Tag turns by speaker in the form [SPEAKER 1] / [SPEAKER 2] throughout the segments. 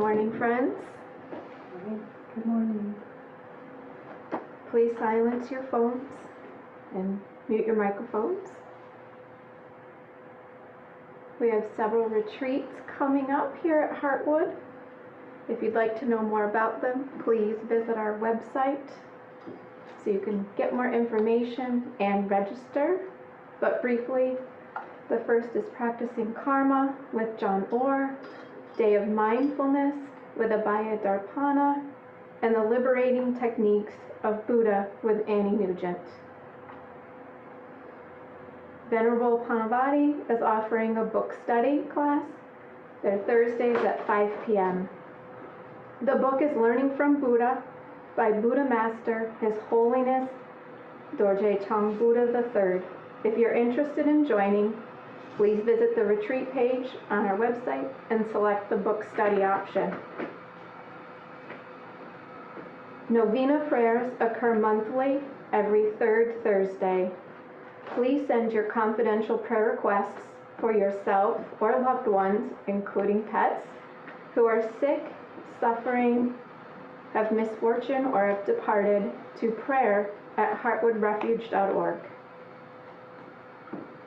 [SPEAKER 1] morning, friends.
[SPEAKER 2] Good morning.
[SPEAKER 1] Please silence your phones and mute your microphones. We have several retreats coming up here at Heartwood. If you'd like to know more about them, please visit our website so you can get more information and register. But briefly, the first is Practicing Karma with John Orr, Day of Mindfulness with Abhaya Darpana, and the Liberating Techniques of Buddha with Annie Nugent. Venerable Panavati is offering a book study class. They're Thursdays at 5 p.m. The book is Learning from Buddha by Buddha Master His Holiness Dorje Chang Buddha III. If you're interested in joining, please visit the retreat page on our website and select the book study option. Novena prayers occur monthly every third Thursday. Please send your confidential prayer requests for yourself or loved ones, including pets, who are sick, suffering, have misfortune, or have departed, to prayer@heartwoodrefuge.org.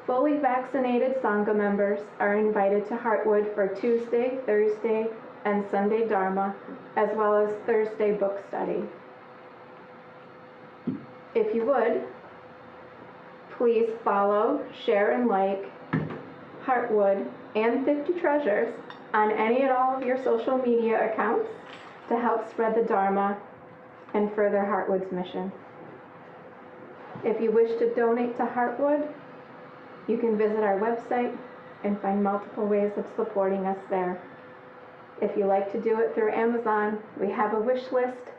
[SPEAKER 1] Fully vaccinated Sangha members are invited to Heartwood for Tuesday, Thursday, and Sunday Dharma, as well as Thursday book study. If you would, please follow, share, and like Heartwood and 50 Treasures on any and all of your social media accounts to help spread the Dharma and further Heartwood's mission. If you wish to donate to Heartwood, you can visit our website and find multiple ways of supporting us there. If you like to do it through Amazon, we have a wish list.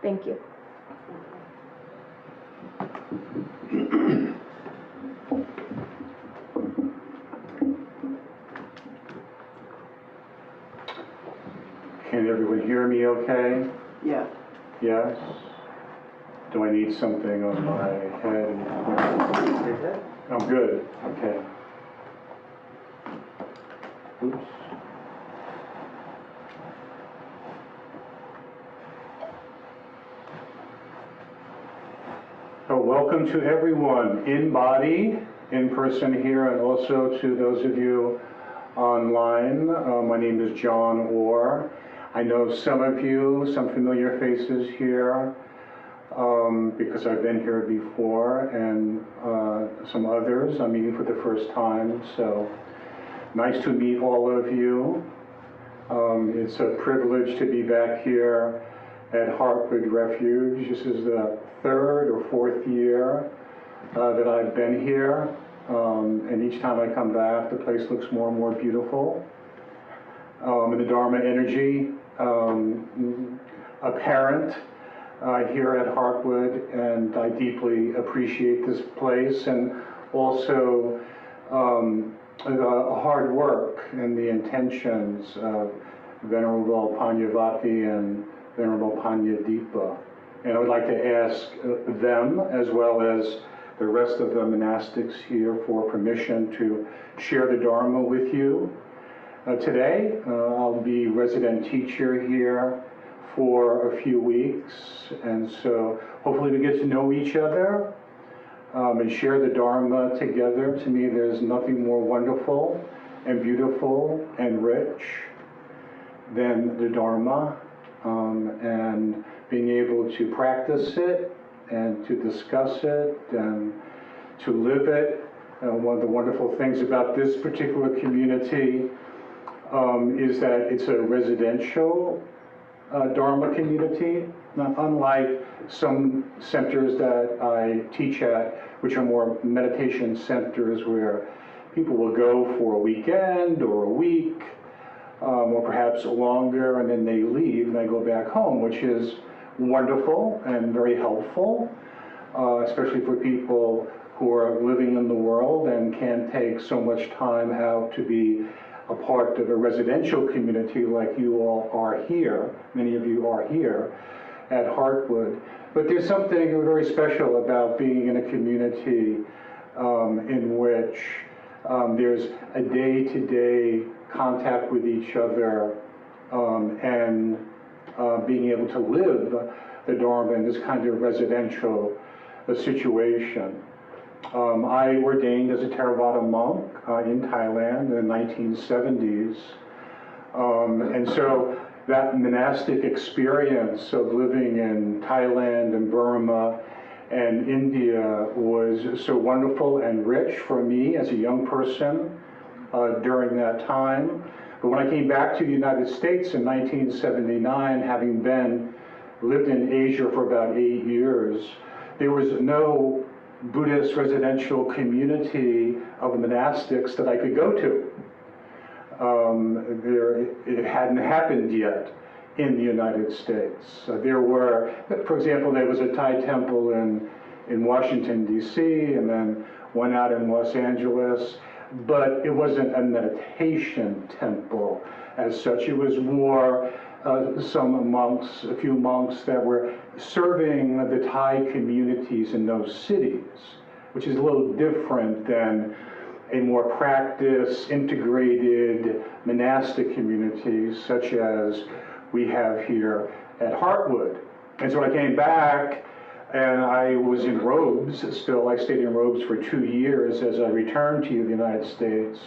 [SPEAKER 1] Thank you.
[SPEAKER 3] Can everyone hear me okay?
[SPEAKER 2] Yeah.
[SPEAKER 3] Yes? Do I need something on my head? I'm good. Okay. Oops. So welcome to everyone in body, in person here, and also to those of you online. My name is John Orr. I know some of you, some familiar faces here, because I've been here before, and some others I'm meeting for the first time, so nice to meet all of you. It's a privilege to be back here at Heartwood Refuge. This is the third or fourth year that I've been here, and each time I come back, the place looks more and more beautiful. And the Dharma energy apparent here at Heartwood, and I deeply appreciate this place, and also the hard work and the intentions of Venerable Panyavati and Venerable Panyadipa. And I would like to ask them, as well as the rest of the monastics here, for permission to share the Dharma with you. Today, I'll be resident teacher here for a few weeks, and so hopefully we get to know each other and share the Dharma together. To me, there's nothing more wonderful and beautiful and rich than the Dharma, and being able to practice it and to discuss it and to live it. One of the wonderful things about this particular community is that it's a residential Dharma community, unlike some centers that I teach at, which are more meditation centers where people will go for a weekend or a week, or perhaps longer, and then they leave and they go back home, which is wonderful and very helpful, especially for people who are living in the world and can't take so much time out to be a part of a residential community like you all are here. Many of you are here at Heartwood. But there's something very special about being in a community in which there's a day-to-day contact with each other and being able to live the Dharma in this kind of residential situation. I ordained as a Theravada monk in Thailand in the 1970s. And so that monastic experience of living in Thailand and Burma and India was so wonderful and rich for me as a young person during that time. But when I came back to the United States in 1979, having lived in Asia for about 8 years, there was no Buddhist residential community of monastics that I could go to. It hadn't happened yet in the United States. There were, for example, there was a Thai temple in Washington, D.C., and then one out in Los Angeles, but it wasn't a meditation temple as such. It was more some monks, a few monks that were serving the Thai communities in those cities, which is a little different than a more practiced, integrated monastic community such as we have here at Heartwood. And so when I came back and I was in robes still, I stayed in robes for 2 years as I returned to the United States.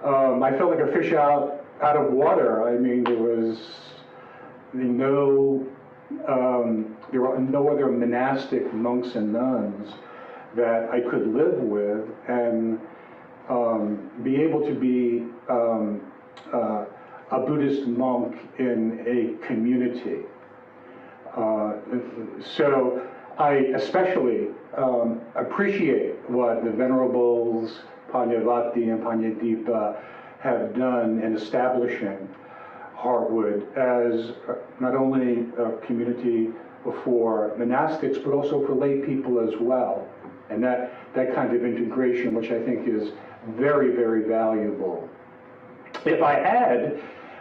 [SPEAKER 3] I felt like a fish out of water. I mean, there were no other monastic monks and nuns that I could live with and be able to be a Buddhist monk in a community. So I especially appreciate what the Venerables Panyavati and Panyadipa have done in establishing Heartwood as not only a community for monastics, but also for lay people as well. And that kind of integration, which I think is very, very valuable. If I had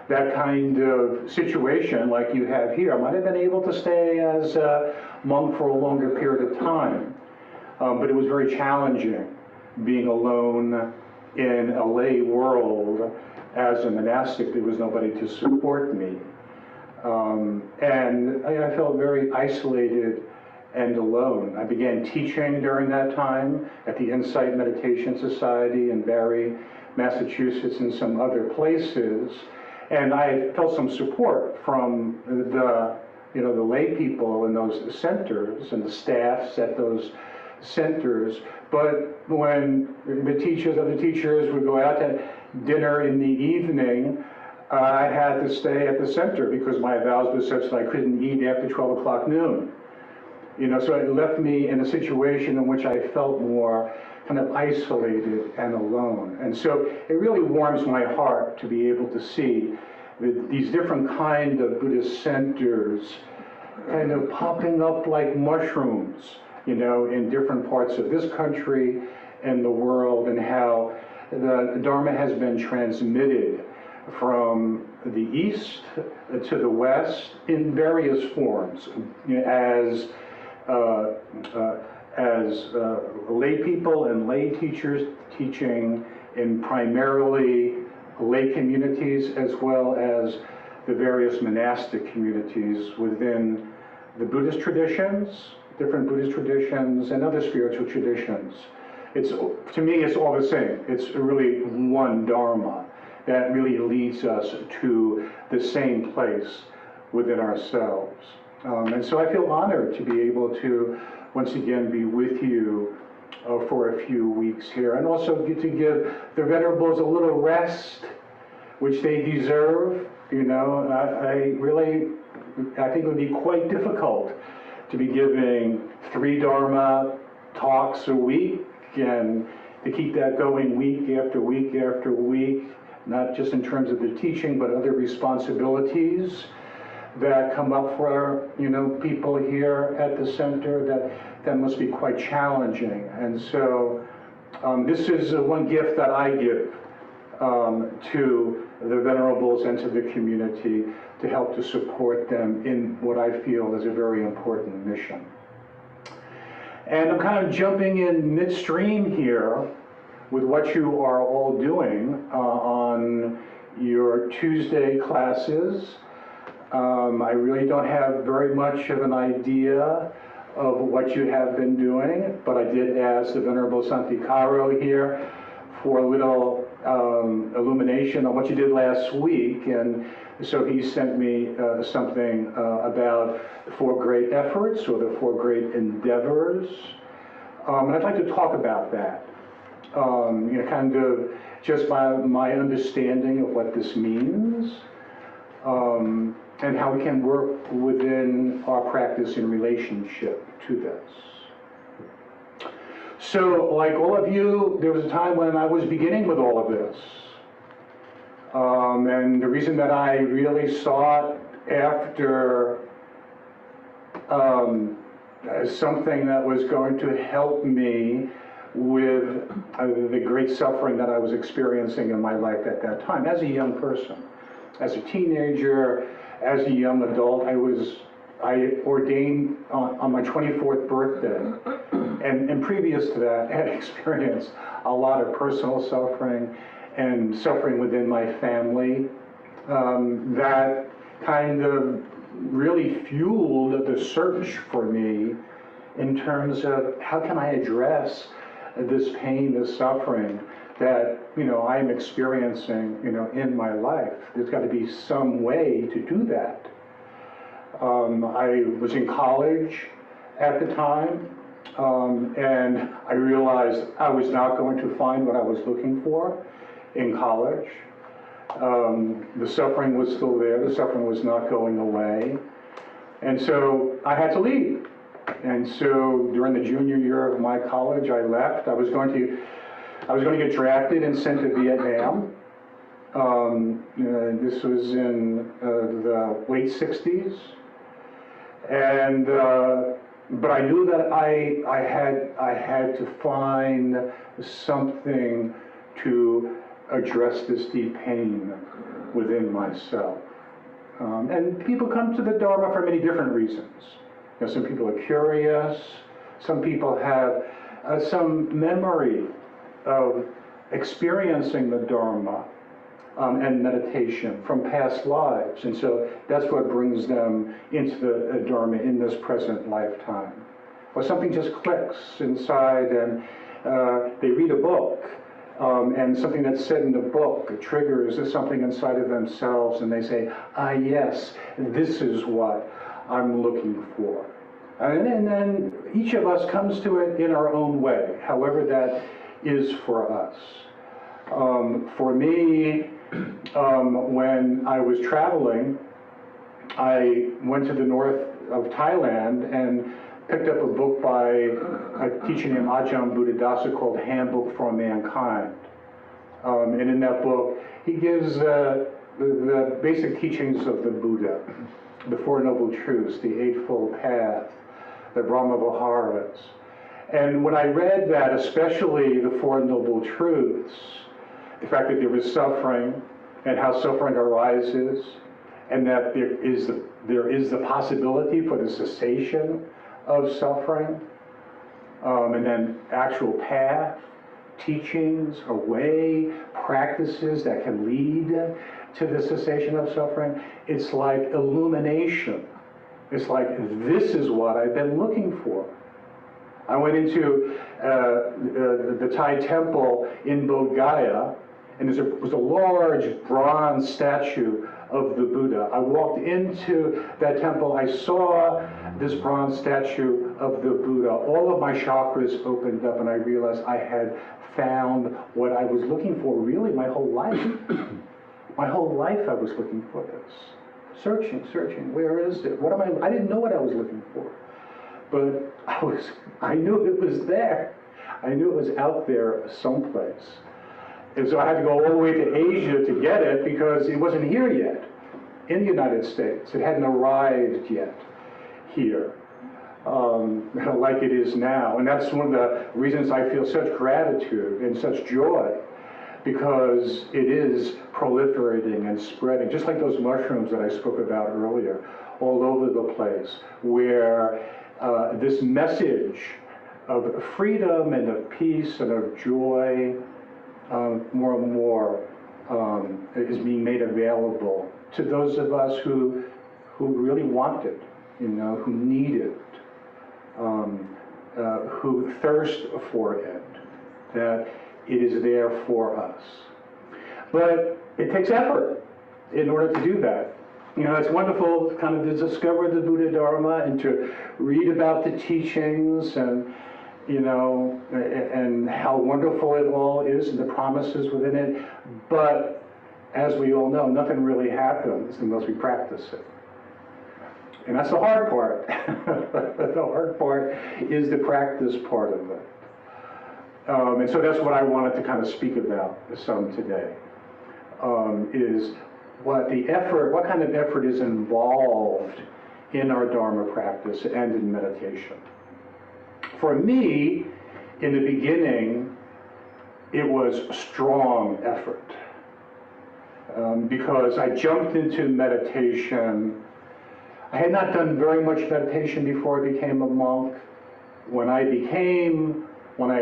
[SPEAKER 3] that kind of situation like you have here, I might have been able to stay as a monk for a longer period of time. But it was very challenging being alone in a lay world as a monastic. There was nobody to support me. And I felt very isolated and alone. I began teaching during that time at the Insight Meditation Society in Barre, Massachusetts, and some other places. And I felt some support from the lay people in those centers and the staffs at those centers. But when the other teachers would go out to dinner in the evening, I had to stay at the center because my vows were such that I couldn't eat after 12 o'clock noon. So it left me in a situation in which I felt more kind of isolated and alone. And so it really warms my heart to be able to see these different kind of Buddhist centers kind of popping up like mushrooms, in different parts of this country and the world, and how the Dharma has been transmitted from the east to the west in various forms, as lay people and lay teachers teaching in primarily lay communities, as well as the various monastic communities within the Buddhist traditions, different Buddhist traditions, and other spiritual traditions. To me, it's all the same. It's really one Dharma that really leads us to the same place within ourselves. And so I feel honored to be able to once again be with you for a few weeks here, and also get to give the Venerables a little rest, which they deserve. I think it would be quite difficult to be giving 3 Dharma talks a week and to keep that going week after week after week, not just in terms of the teaching, but other responsibilities that come up for people here at the center. That must be quite challenging. And so this is one gift that I give to the Venerables and to the community, to help to support them in what I feel is a very important mission. And I'm kind of jumping in midstream here with what you are all doing on your Tuesday classes. I really don't have very much of an idea of what you have been doing, but I did ask the Venerable Santi Caro here for a little illumination on what you did last week, and so he sent me something about the 4 great efforts or the 4 great endeavors, and I'd like to talk about that. Kind of just my understanding of what this means, and how we can work within our practice in relationship to this. So, like all of you, there was a time when I was beginning with all of this. And the reason that I really sought after something that was going to help me with the great suffering that I was experiencing in my life at that time, as a young person, as a teenager, as a young adult. I ordained on my 24th birthday, and previous to that, had experienced a lot of personal suffering and suffering within my family that kind of really fueled the search for me in terms of how can I address this pain, this suffering that I'm experiencing in my life. There's got to be some way to do that. I was in college at the time, and I realized I was not going to find what I was looking for in college. The suffering was still there. The suffering was not going away. And so I had to leave. And so during the junior year of my college, I left. I was going to get drafted and sent to Vietnam. This was in the late 60s. And but I knew that I had to find something to address this deep pain within myself. And people come to the Dharma for many different reasons. Some people are curious. Some people have some memory of experiencing the Dharma and meditation from past lives. And so that's what brings them into the Dharma in this present lifetime. Or something just clicks inside and they read a book and something that's said in the book triggers something inside of themselves and they say, yes, this is what I'm looking for. And then each of us comes to it in our own way, however that is for us. For me, when I was traveling, I went to the north of Thailand and picked up a book by a teacher named Ajahn Buddhadasa called Handbook for Mankind. And in that book, he gives the basic teachings of the Buddha, the Four Noble Truths, the Eightfold Path, the Brahma Viharas. And when I read that, especially the Four Noble Truths, the fact that there is suffering and how suffering arises, and that there is the possibility for the cessation of suffering, and then actual path, teachings, a way, practices that can lead to the cessation of suffering, it's like illumination. It's like, this is what I've been looking for. I went into the Thai temple in Bodh Gaya, and there was a large bronze statue of the Buddha. I walked into that temple, I saw this bronze statue of the Buddha. All of my chakras opened up, and I realized I had found what I was looking for really my whole life. My whole life I was looking for this. Searching, where is it? I didn't know what I was looking for. But I knew it was there. I knew it was out there someplace. And so I had to go all the way to Asia to get it because it wasn't here yet in the United States. It hadn't arrived yet here like it is now. And that's one of the reasons I feel such gratitude and such joy, because it is proliferating and spreading, just like those mushrooms that I spoke about earlier, all over the place, where this message of freedom and of peace and of joy more and more is being made available to those of us who really want it, who need it, who thirst for it, that it is there for us. But it takes effort in order to do that. It's wonderful kind of to discover the Buddha Dharma and to read about the teachings and and how wonderful it all is and the promises within it. But as we all know, nothing really happens unless we practice it. And that's the hard part. The hard part is the practice part of it. And so that's what I wanted to kind of speak about some today, is what kind of effort is involved in our Dharma practice and in meditation. For me, in the beginning, it was strong effort, because I jumped into meditation. I had not done very much meditation before I became a monk. When I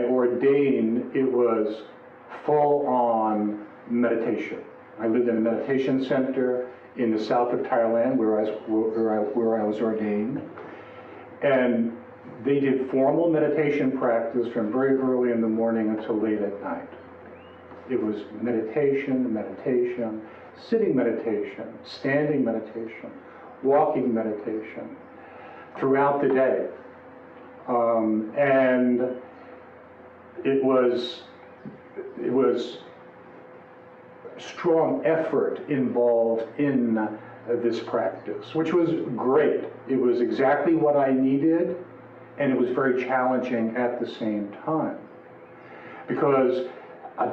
[SPEAKER 3] ordained, it was full-on meditation. I lived in a meditation center in the south of Thailand where I was ordained, and they did formal meditation practice from very early in the morning until late at night. It was meditation, sitting meditation, standing meditation, walking meditation throughout the day. And it was strong effort involved in this practice, which was great. It was exactly what I needed, and it was very challenging at the same time. Because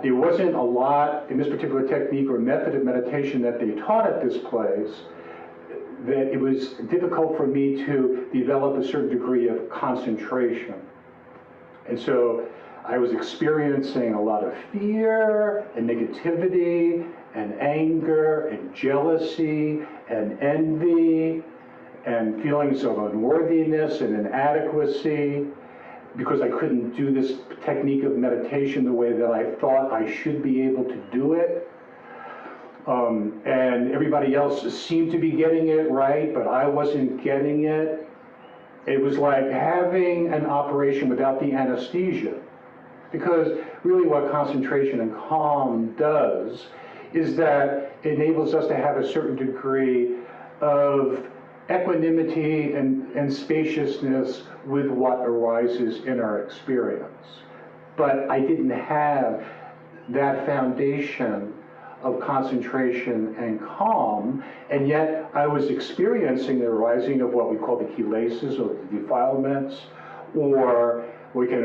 [SPEAKER 3] there wasn't a lot in this particular technique or method of meditation that they taught at this place, that it was difficult for me to develop a certain degree of concentration. And so I was experiencing a lot of fear and negativity and anger and jealousy and envy and feelings of unworthiness and inadequacy, because I couldn't do this technique of meditation the way that I thought I should be able to do it. And everybody else seemed to be getting it right, but I wasn't getting it. It was like having an operation without the anesthesia. Because really what concentration and calm does is that it enables us to have a certain degree of equanimity and spaciousness with what arises in our experience. But I didn't have that foundation of concentration and calm, and yet I was experiencing the arising of what we call the kilesas, or the defilements, or we can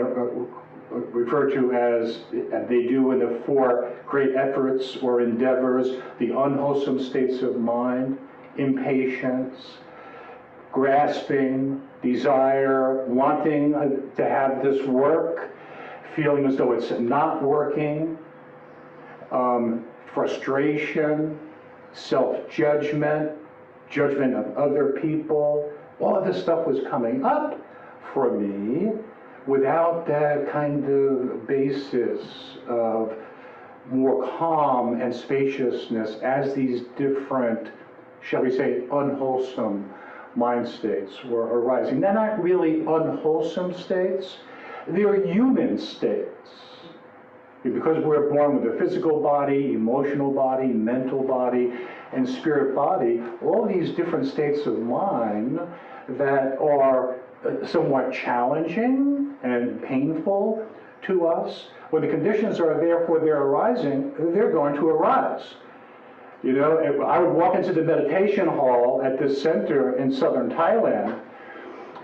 [SPEAKER 3] refer to as they do in the four great efforts or endeavors, the unwholesome states of mind, impatience, grasping, desire, wanting to have this work, feeling as though it's not working, frustration, self-judgment, judgment of other people. All of this stuff was coming up for me without that kind of basis of more calm and spaciousness as these different, shall we say, unwholesome mind states were arising. They're not really unwholesome states, they're human states. Because we're born with a physical body, emotional body, mental body, and spirit body, all these different states of mind that are somewhat challenging and painful to us, when the conditions are there for their arising, they're going to arise. You know, I would walk into the meditation hall at this center in southern Thailand,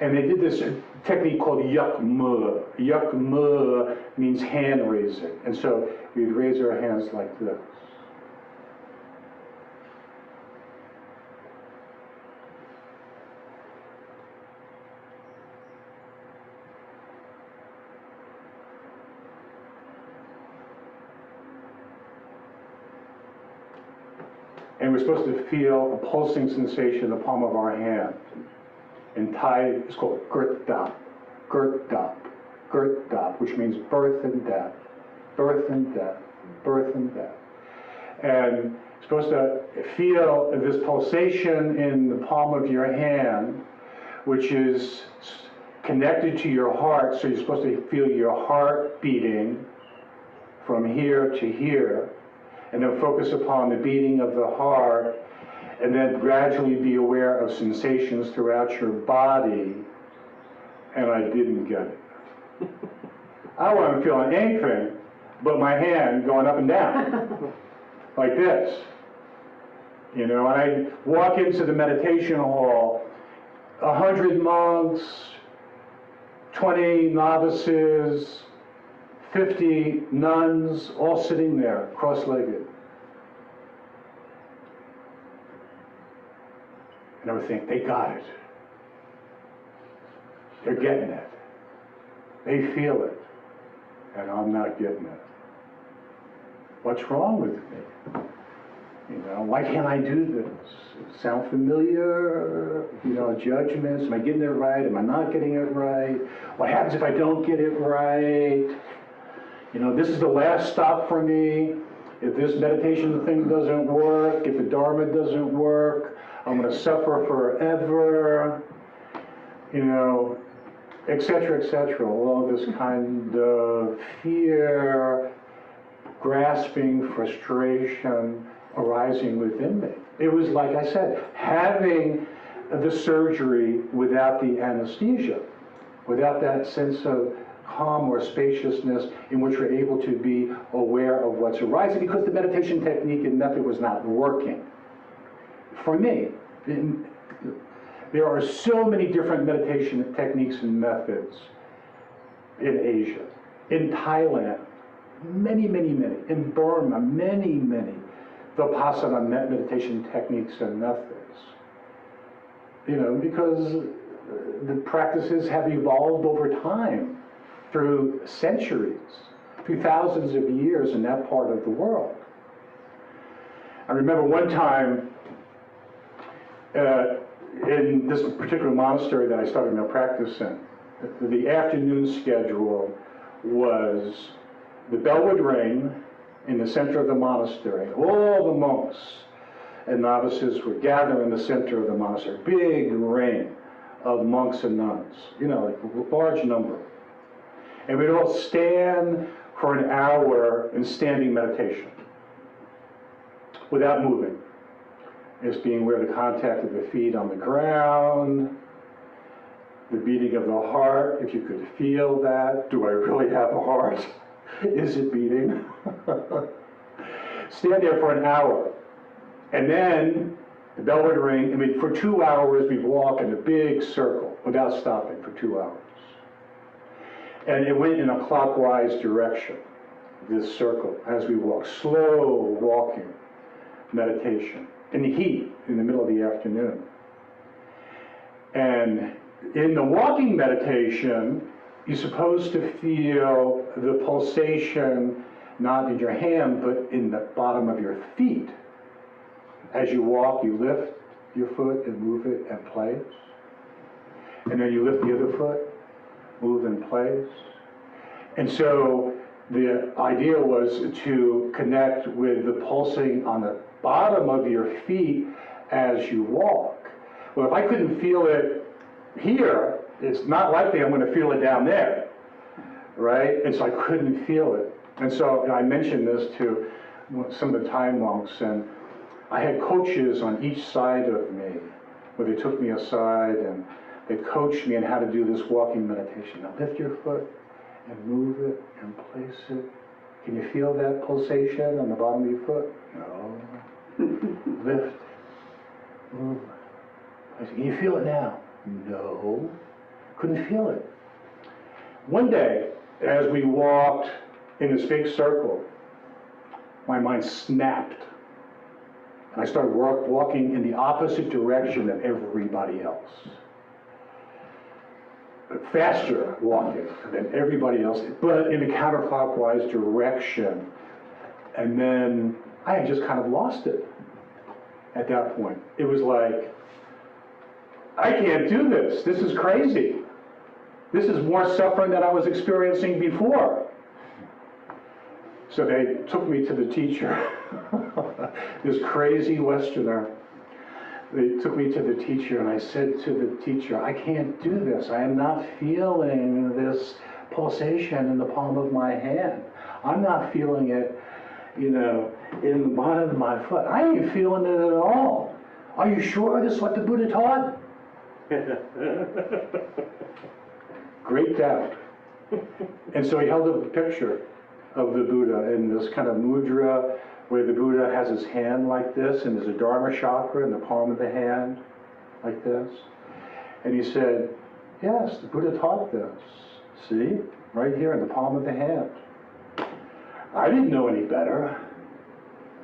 [SPEAKER 3] and they did this technique called yak mu. Yak mu means hand raising. And so we'd raise our hands like this. And we're supposed to feel a pulsing sensation in the palm of our hand. In Thai, it's called Gurt Dap, which means birth and death, birth and death, birth and death. And you're supposed to feel this pulsation in the palm of your hand, which is connected to your heart, so you're supposed to feel your heart beating from here to here, and then focus upon the beating of the heart, and then gradually be aware of sensations throughout your body. And I didn't get it. I wasn't feeling anything but my hand going up and down, like this. You know, and I walk into the meditation hall, 100 monks, 20 novices, 50 nuns, all sitting there, cross-legged. And I would think, they got it. They're getting it. They feel it. And I'm not getting it. What's wrong with me? You know, why can't I do this? Sound familiar? You know, judgments. Am I getting it right? Am I not getting it right? What happens if I don't get it right? You know, this is the last stop for me. If this meditation thing doesn't work, if the Dharma doesn't work, I'm going to suffer forever. You know, et cetera, all of this kind of fear, grasping, frustration arising within me. It was, like I said, having the surgery without the anesthesia, without that sense of calm or spaciousness in which we're able to be aware of what's arising, because the meditation technique and method was not working for me. There are so many different meditation techniques and methods in Asia, in Thailand, many. In Burma, many. Vipassana meditation techniques and methods. You know, because the practices have evolved over time, through centuries, through thousands of years in that part of the world. I remember one time, in this particular monastery that I started my practice in, the afternoon schedule was the bell would ring in the center of the monastery. All the monks and novices would gather in the center of the monastery. Big ring of monks and nuns, you know, like a large number. And we'd all stand for an hour in standing meditation without moving. It's being aware of the contact of the feet on the ground, the beating of the heart, if you could feel that. Do I really have a heart? Is it beating? Stand there for an hour. And then the bell would ring. I mean, for 2 hours, we'd walk in a big circle without stopping for 2 hours. And it went in a clockwise direction, this circle, as we walked. Slow walking meditation. In the heat, in the middle of the afternoon. And in the walking meditation, you're supposed to feel the pulsation not in your hand, but in the bottom of your feet. As you walk, you lift your foot and move it in place. And then you lift the other foot, move in place. And so the idea was to connect with the pulsing on the bottom of your feet as you walk. Well, if I couldn't feel it here, it's not likely I'm going to feel it down there, right? And so I couldn't feel it. And so I mentioned this to some of the Thai monks, and I had coaches on each side of me, where they took me aside and they coached me on how to do this walking meditation. Now lift your foot and move it and place it. Can you feel that pulsation on the bottom of your foot? No. Lift, move. Can you feel it now? No. Couldn't feel it. One day, as we walked in this big circle, my mind snapped. And I started walking in the opposite direction of everybody else. Faster walking than everybody else, but in a counterclockwise direction. And then I had just kind of lost it at that point. It was like, I can't do this. This is crazy. This is more suffering than I was experiencing before. So they took me to the teacher. This crazy Westerner. They took me to the teacher, and I said to the teacher, I can't do this. I am not feeling this pulsation in the palm of my hand. I'm not feeling it, in the bottom of my foot. I ain't feeling it at all. Are you sure this is what the Buddha taught? Great doubt. And so he held up a picture of the Buddha in this kind of mudra where the Buddha has his hand like this, and there's a Dharma chakra in the palm of the hand, like this. And he said, yes, the Buddha taught this. See, right here in the palm of the hand. I didn't know any better.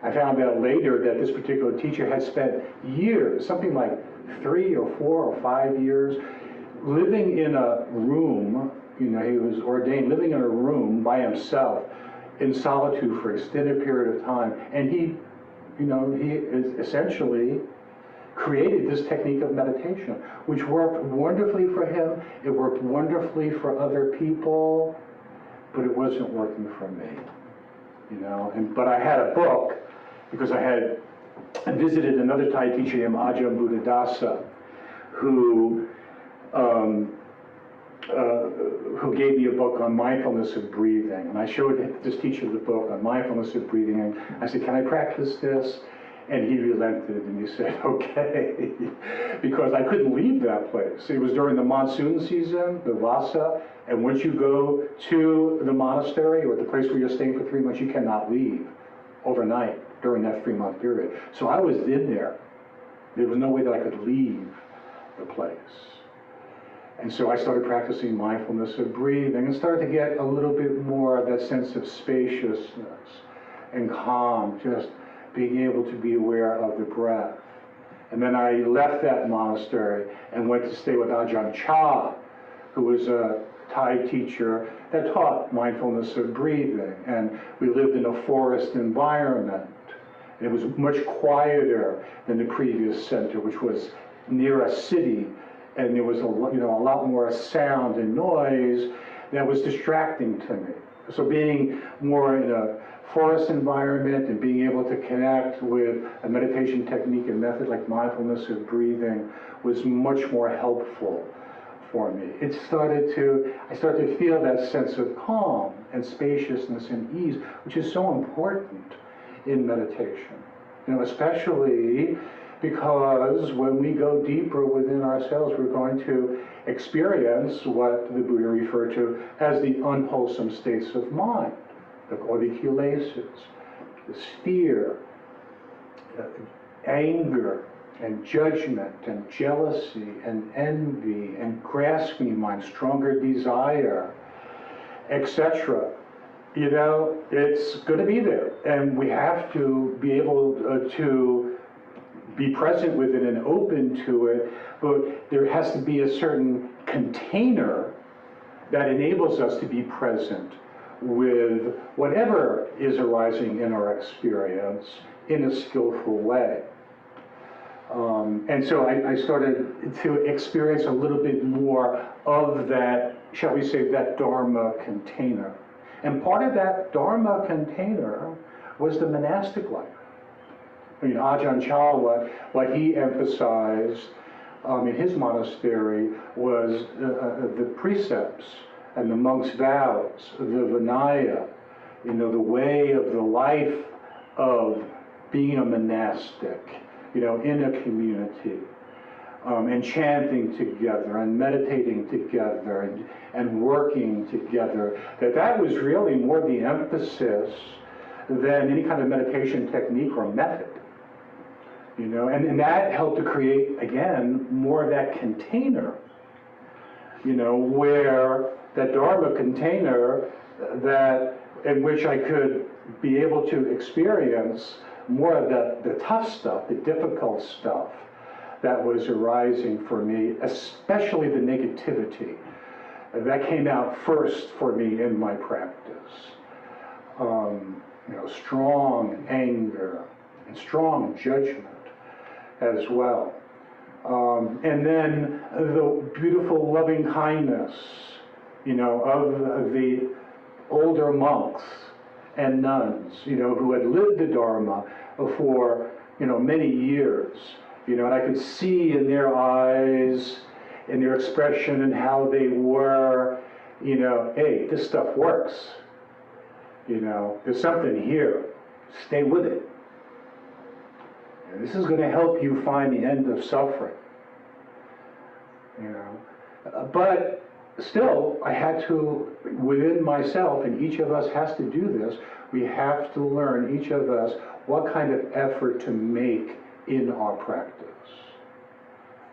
[SPEAKER 3] I found out later that this particular teacher had spent years, something like 3 or 4 or 5 years, living in a room. He was ordained, living in a room by himself in solitude for an extended period of time. And he essentially created this technique of meditation, which worked wonderfully for him. It worked wonderfully for other people, but it wasn't working for me. But I had a book because I visited another Thai teacher named Ajahn Buddhadasa, who gave me a book on mindfulness of breathing. And I showed this teacher the book on mindfulness of breathing, and I said, can I practice this? And he relented, and he said, okay, because I couldn't leave that place. It was during the monsoon season, the Vasa, and once you go to the monastery or the place where you're staying for 3 months, you cannot leave overnight during that 3-month period. So I was in there. There was no way that I could leave the place. And so I started practicing mindfulness of breathing and started to get a little bit more of that sense of spaciousness and calm, just being able to be aware of the breath. And then I left that monastery and went to stay with Ajahn Chah, who was a Thai teacher that taught mindfulness of breathing. And we lived in a forest environment. And it was much quieter than the previous center, which was near a city. And there was a lot more sound and noise that was distracting to me. So being more in a forest environment and being able to connect with a meditation technique and method like mindfulness of breathing was much more helpful for me. I started to feel that sense of calm and spaciousness and ease, which is so important in meditation. Especially because when we go deeper within ourselves, we're going to experience what the Buddha referred to as the unwholesome states of mind, or the kilesas, this fear, anger, and judgment, and jealousy, and envy, and grasping mind, stronger desire, etc. It's going to be there, and we have to be able to be present with it and open to it, but there has to be a certain container that enables us to be present with whatever is arising in our experience in a skillful way. And so I started to experience a little bit more of that, shall we say, that Dharma container. And part of that Dharma container was the monastic life. Ajahn Chah, what he emphasized in his monastery was the precepts and the monk's vows, the Vinaya, the way of the life of being a monastic, in a community, and chanting together and meditating together and working together. That was really more the emphasis than any kind of meditation technique or method. And that helped to create, again, more of that container, where that Dharma container in which I could be able to experience more of the tough stuff, the difficult stuff that was arising for me, especially the negativity. That came out first for me in my practice. Strong anger and strong judgment as well. And then the beautiful loving kindness, of the older monks and nuns, who had lived the Dharma for, many years, and I could see in their eyes, in their expression and how they were, hey, this stuff works. There's something here. Stay with it. And this is going to help you find the end of suffering. But still, I had to, within myself, and each of us has to do this, we have to learn, each of us, what kind of effort to make in our practice.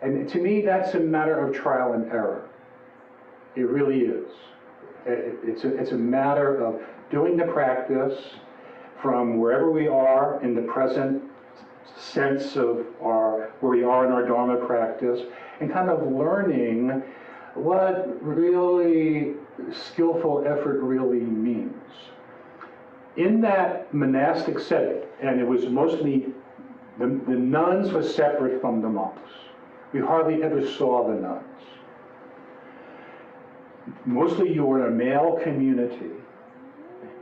[SPEAKER 3] And to me, that's a matter of trial and error. It really is. It's a matter of doing the practice from wherever we are in the present sense of where we are in our Dharma practice, and kind of learning what really skillful effort really means. In that monastic setting, and it was mostly, the nuns were separate from the monks. We hardly ever saw the nuns. Mostly you were in a male community,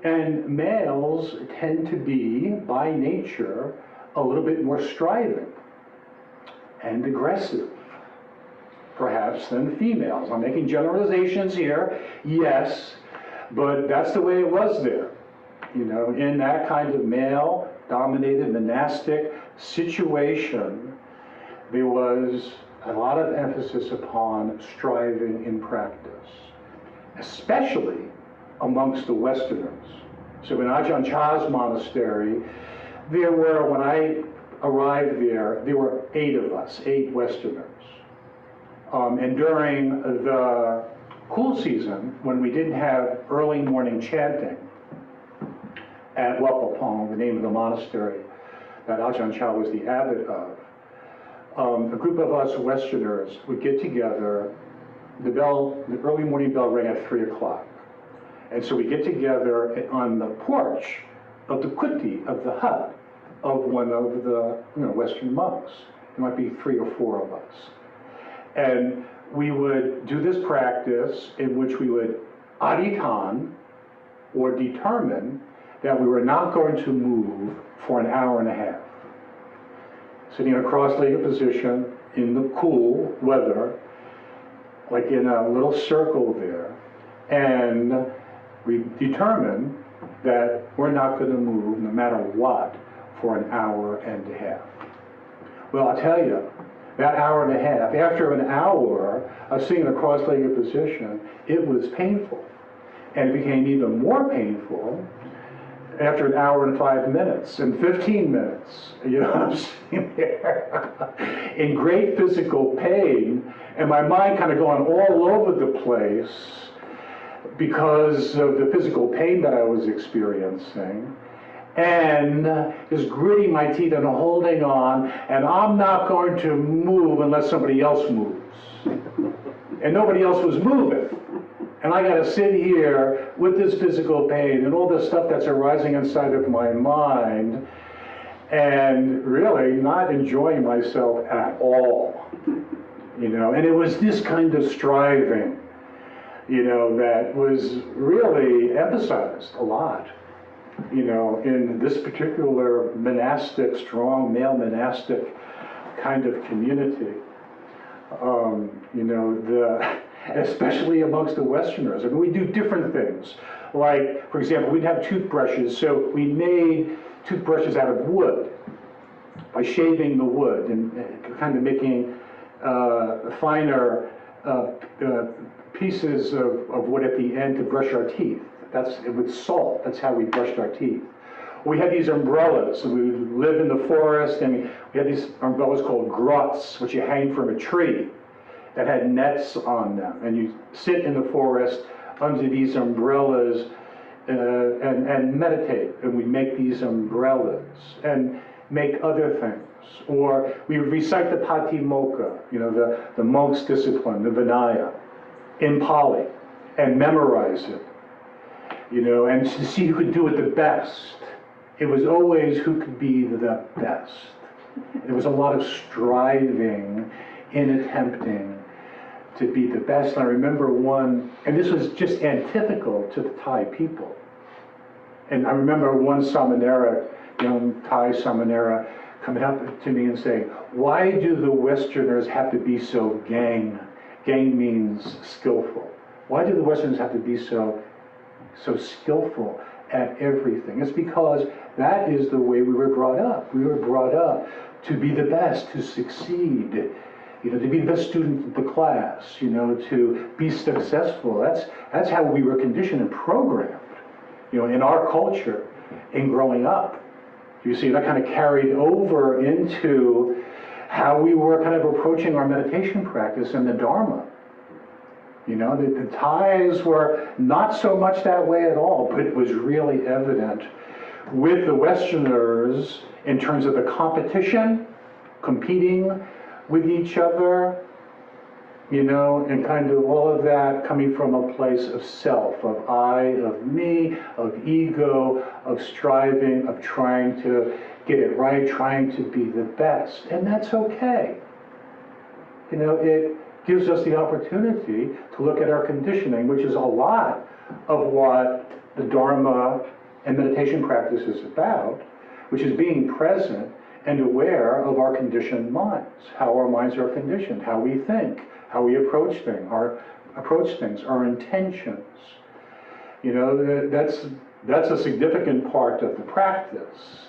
[SPEAKER 3] and males tend to be, by nature, a little bit more striving and aggressive, perhaps, than females. I'm making generalizations here, yes, but that's the way it was there. In that kind of male-dominated monastic situation, there was a lot of emphasis upon striving in practice, especially amongst the Westerners. So in Ajahn Chah's monastery, there were, when I arrived there were 8 of us, 8 Westerners. And during the cool season, when we didn't have early morning chanting at Wat Pah Pong, the name of the monastery that Ajahn Chah was the abbot of, a group of us Westerners would get together. The early morning bell rang at 3 o'clock. And so we get together on the porch of the kuti, of the hut of one of the Western monks. There might be 3 or 4 of us. And we would do this practice in which we would adhitan, or determine, that we were not going to move for an hour and a half. Sitting in a cross-legged position in the cool weather, like in a little circle there, and we determine that we're not going to move no matter what for an hour and a half. Well, I'll tell you, that hour and a half, after an hour of sitting in a cross-legged position, it was painful. And it became even more painful after an hour and 5 minutes and 15 minutes. I'm sitting there in great physical pain, and my mind kind of going all over the place because of the physical pain that I was experiencing, and just gritting my teeth and holding on, and I'm not going to move unless somebody else moves. And nobody else was moving. And I got to sit here with this physical pain and all this stuff that's arising inside of my mind, and really not enjoying myself at all. And it was this kind of striving, that was really emphasized a lot, in this particular monastic, strong male monastic kind of community. Especially amongst the Westerners. I mean, we do different things. Like, for example, we'd have toothbrushes, so we made toothbrushes out of wood by shaving the wood and kind of making finer pieces of wood at the end to brush our teeth. That's with salt. That's how we brushed our teeth. We had these umbrellas. So we would live in the forest, and we had these umbrellas called grots, which you hang from a tree, that had nets on them. And you sit in the forest under these umbrellas and meditate. And we make these umbrellas and make other things. Or we would recite the Patimokkha, the monk's discipline, the Vinaya, in Pali, and memorize it. And to see who could do it the best. It was always who could be the best. There was a lot of striving in attempting to be the best. And I remember one, and this was just antithetical to the Thai people. And I remember one Samanera, young Thai Samanera, coming up to me and saying, why do the Westerners have to be so gang? Gang means skillful. Why do the Westerners have to be so skillful at everything? It's because that is the way we were brought up. We were brought up to be the best, to succeed, to be the best student in the class, to be successful. That's how we were conditioned and programmed, in our culture in growing up. You see, that kind of carried over into how we were kind of approaching our meditation practice and the Dharma. The Thais were not so much that way at all, but it was really evident with the Westerners in terms of the competition, competing with each other, and kind of all of that coming from a place of self, of I, of me, of ego, of striving, of trying to get it right, trying to be the best. And that's okay. It gives us the opportunity to look at our conditioning, which is a lot of what the Dharma and meditation practice is about, which is being present and aware of our conditioned minds, how our minds are conditioned, how we think, how we approach things, our intentions. That's a significant part of the practice.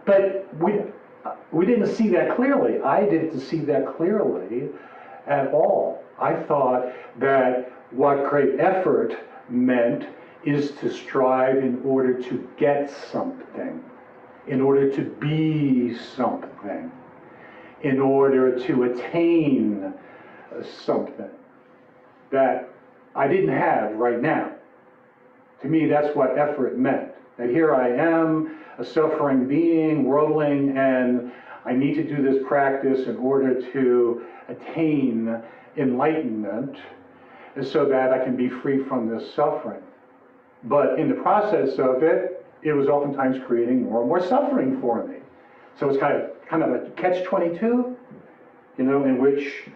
[SPEAKER 3] But we didn't see that clearly. I didn't see that clearly at all. I thought that what great effort meant is to strive in order to get something, in order to be something, in order to attain something that I didn't have right now. To me, that's what effort meant. That here I am, a suffering being, worldling, and I need to do this practice in order to attain enlightenment so that I can be free from this suffering. But in the process of it, it was oftentimes creating more and more suffering for me. So it's kind of a catch-22, in which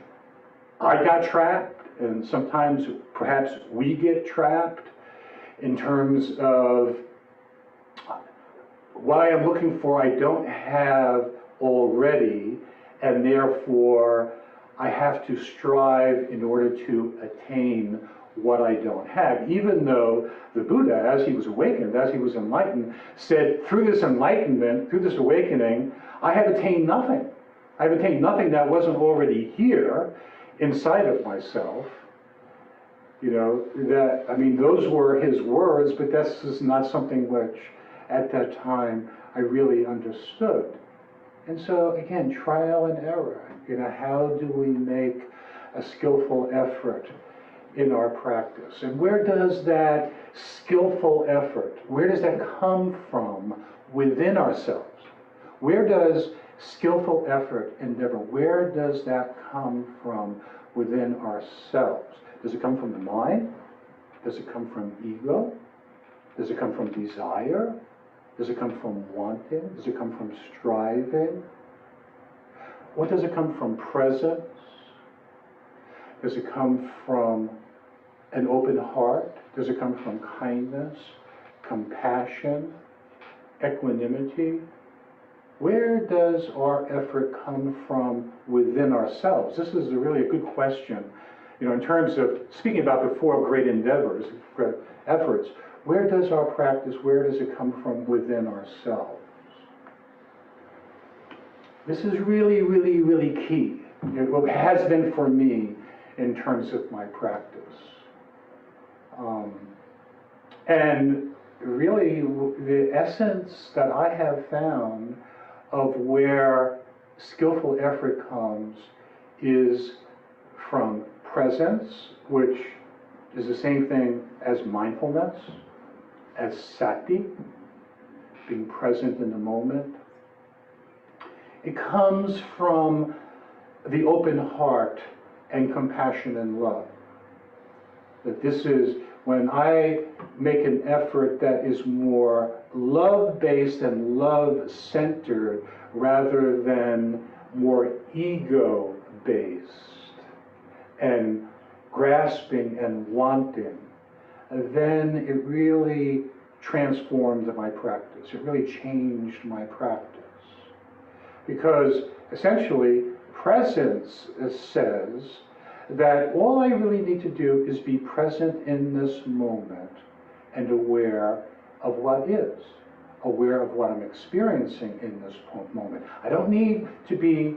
[SPEAKER 3] I got trapped, and sometimes perhaps we get trapped in terms of what I am looking for I don't have already, and therefore I have to strive in order to attain what I don't have, even though the Buddha, as he was awakened, as he was enlightened, said, through this enlightenment, through this awakening, I have attained nothing. I have attained nothing that wasn't already here inside of myself. Those were his words, but this is not something which at that time I really understood. And so again, trial and error. How do we make a skillful effort in our practice? And where does that skillful effort, where does that come from within ourselves? Where does skillful effort, endeavor, where does that come from within ourselves? Does it come from the mind? Does it come from ego? Does it come from desire? Does it come from wanting? Does it come from striving? What does it come from? Presence? Does it come from an open heart? Does it come from kindness, compassion, equanimity? Where does our effort come from within ourselves? This is really a good question. In terms of speaking about the four great endeavors, efforts, where does our practice, where does it come from within ourselves? This is really, really, really key. It has been for me in terms of my practice. And really, the essence that I have found of where skillful effort comes is from presence, which is the same thing as mindfulness, as sati, being present in the moment. It comes from the open heart and compassion and love. That this is when I make an effort that is more love-based and love-centered rather than more ego-based and grasping and wanting, then it really transformed my practice. It really changed my practice. Because essentially, presence says that all I really need to do is be present in this moment and aware of what is, aware of what I'm experiencing in this moment. I don't need to be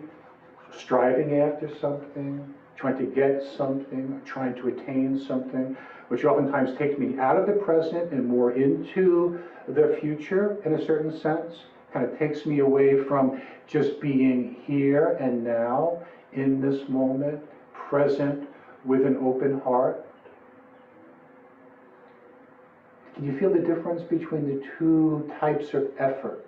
[SPEAKER 3] striving after something, trying to get something, trying to attain something, which oftentimes takes me out of the present and more into the future in a certain sense. Kind of takes me away from just being here and now in this moment, present with an open heart. Can you feel the difference between the two types of efforts?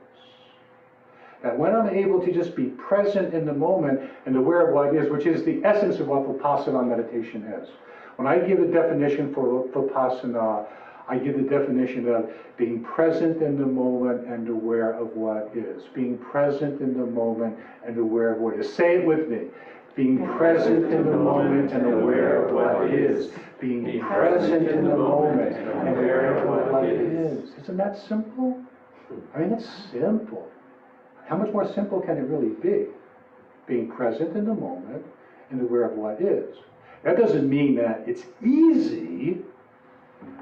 [SPEAKER 3] That when I'm able to just be present in the moment and aware of what is, which is the essence of what Vipassana meditation is. When I give a definition for Vipassana, I give the definition of being present in the moment and aware of what is. Being present in the moment and aware of what is. Say it with me. Being present in the moment and aware of what is. Being present in the moment and aware of what is. Isn't that simple? I mean, it's simple. How much more simple can it really be? Being present in the moment and aware of what is. That doesn't mean that it's easy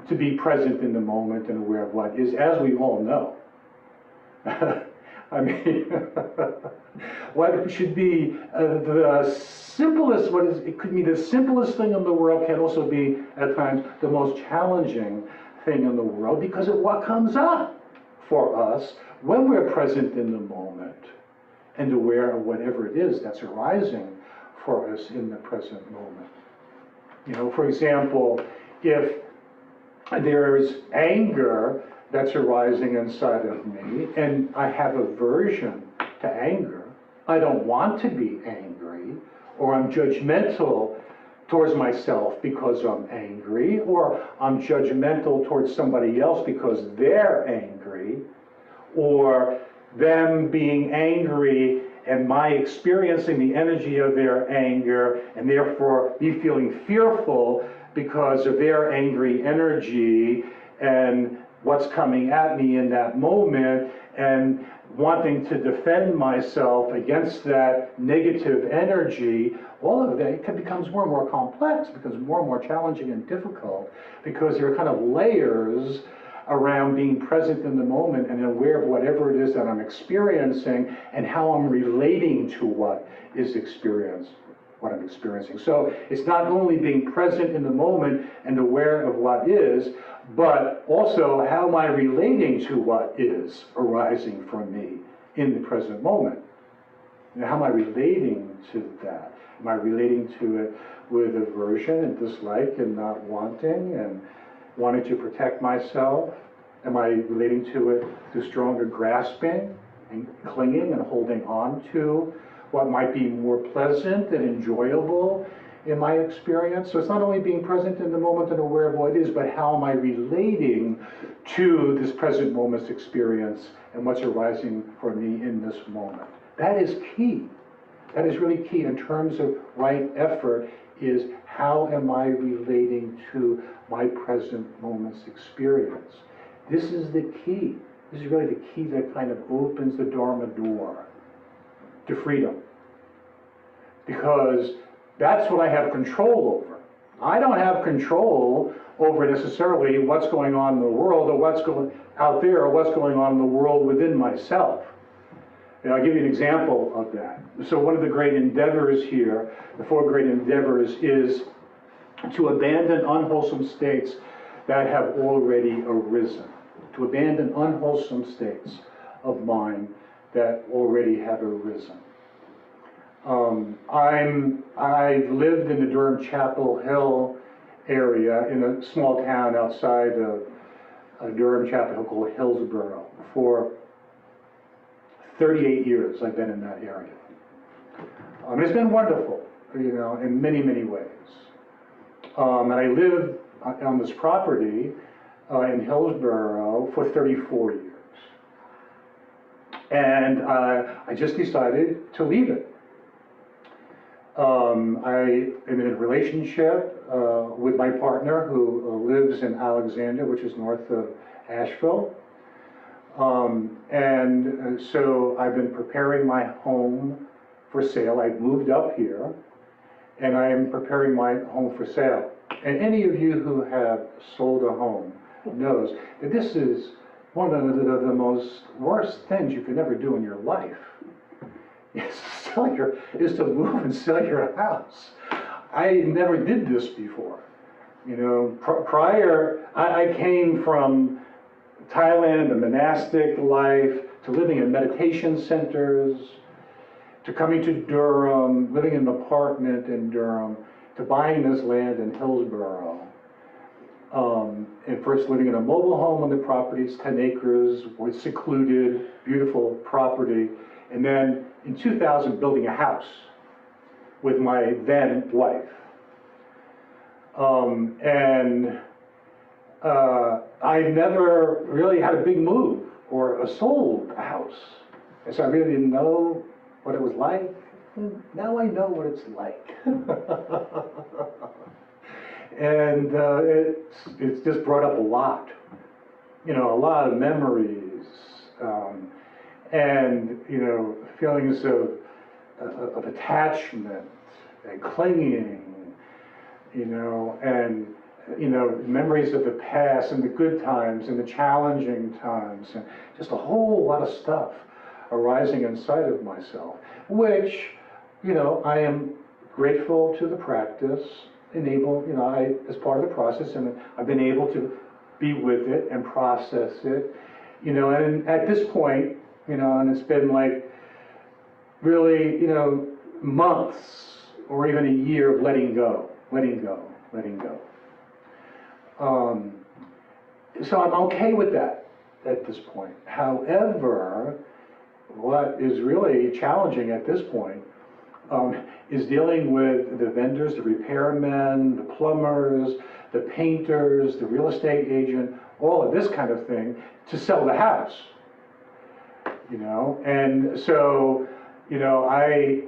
[SPEAKER 3] to be present in the moment and aware of what is, as we all know. I mean, what should be the simplest, it could be the simplest thing in the world, can also be, at times, the most challenging thing in the world because of what comes up for us when we're present in the moment and aware of whatever it is that's arising for us in the present moment. You know, for example, if there's anger that's arising inside of me, and I have aversion to anger, I don't want to be angry, or I'm judgmental towards myself because I'm angry, or I'm judgmental towards somebody else because they're angry, or them being angry and my experiencing the energy of their anger, and therefore me feeling fearful because of their angry energy and what's coming at me in that moment, and wanting to defend myself against that negative energy. All of that becomes more and more complex, becomes more and more challenging and difficult, because there are kind of layers around being present in the moment and aware of whatever it is that I'm experiencing and how I'm relating to what is experienced, what I'm experiencing. So it's not only being present in the moment and aware of what is, but also how am I relating to what is arising from me in the present moment. And how am I relating to that? Am I relating to it with aversion and dislike and not wanting and wanting to protect myself? Am I relating to it through stronger grasping and clinging and holding on to what might be more pleasant and enjoyable in my experience? So it's not only being present in the moment and aware of what is, but how am I relating to this present moment's experience and what's arising for me in this moment. That is key. That is really key in terms of right effort, is how am I relating to my present moment's experience? This is the key. This is really the key that kind of opens the Dharma door to freedom. Because that's what I have control over. I don't have control over necessarily what's going on in the world, or what's going out there, or what's going on in the world within myself. And I'll give you an example of that. So one of the great endeavors here, the four great endeavors, is to abandon unwholesome states that have already arisen. To abandon unwholesome states of mind that already have arisen. I've lived in the Durham Chapel Hill area, in a small town outside of Durham Chapel Hill called Hillsborough. For 38 years I've been in that area. It's been wonderful, you know, in many, many ways. And I lived on this property in Hillsborough for 34 years. And I just decided to leave it. I am in a relationship with my partner who lives in Alexandria, which is north of Asheville. So I've been preparing my home for sale. I've moved up here, and I am preparing my home for sale. And any of you who have sold a home knows that this is one of the most worst things you could ever do in your life. Is to move and sell your house. I never did this before. You know, prior, I came from Thailand, the monastic life, to living in meditation centers, to coming to Durham, living in an apartment in Durham, to buying this land in Hillsborough. And first living in a mobile home on the properties, 10 acres, with secluded, beautiful property. And then in 2000, building a house with my then wife. I never really had a big move or sold a house. And so I really didn't know what it was like. And now I know what it's like. And it's just brought up a lot. You know, a lot of memories. And, you know, feelings of attachment and clinging, you know, and, you know, memories of the past and the good times and the challenging times and just a whole lot of stuff arising inside of myself, which, you know, I am grateful to the practice, you know, as part of the process, and I've been able to be with it and process it, you know, and at this point, you know, and it's been like really, you know, months or even a year of letting go. So I'm okay with that at this point. However, what is really challenging at this point is dealing with the vendors, the repairmen, the plumbers, the painters, the real estate agent, all of this kind of thing to sell the house. You know, and so, you know, I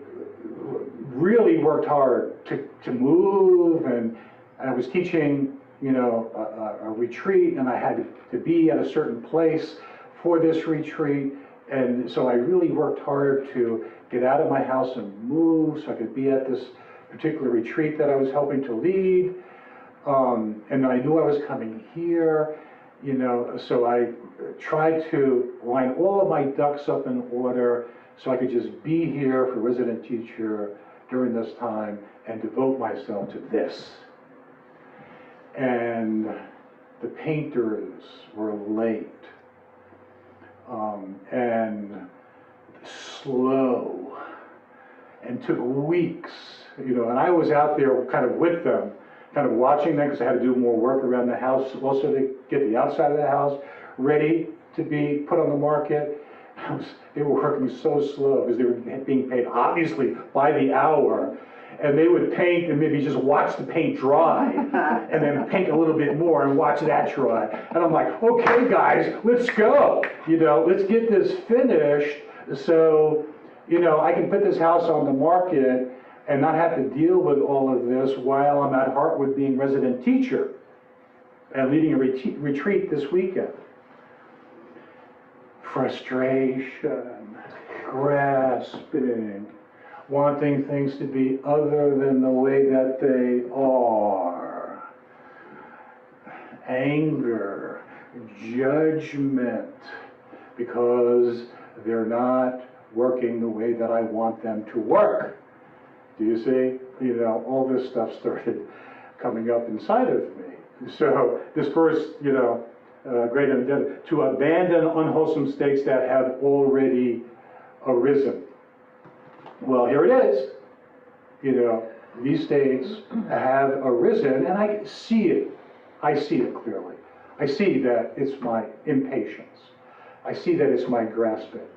[SPEAKER 3] really worked hard to move, and I was teaching, you know, a retreat, and I had to be at a certain place for this retreat, and so I really worked hard to get out of my house and move so I could be at this particular retreat that I was helping to lead, and then I knew I was coming here. You know, so I tried to line all of my ducks up in order so I could just be here for resident teacher during this time and devote myself to this. And the painters were late and slow and took weeks, you know, and I was out there kind of with them, kind of watching them because I had to do more work around the house, also to get the outside of the house ready to be put on the market. They were working so slow because they were being paid obviously by the hour, and they would paint and maybe just watch the paint dry and then paint a little bit more and watch that dry. And I'm like, okay guys, let's go, you know, let's get this finished so, you know, I can put this house on the market and not have to deal with all of this while I'm at Heartwood being resident teacher and leading a retreat this weekend. Frustration, grasping, wanting things to be other than the way that they are, anger, judgment, because they're not working the way that I want them to work. Do you see? You know, all this stuff started coming up inside of me. So this first, you know, great endeavor, to abandon unwholesome states that have already arisen. Well, here it is. You know, these states have arisen, and I see it. I see it clearly. I see that it's my impatience. I see that it's my grasping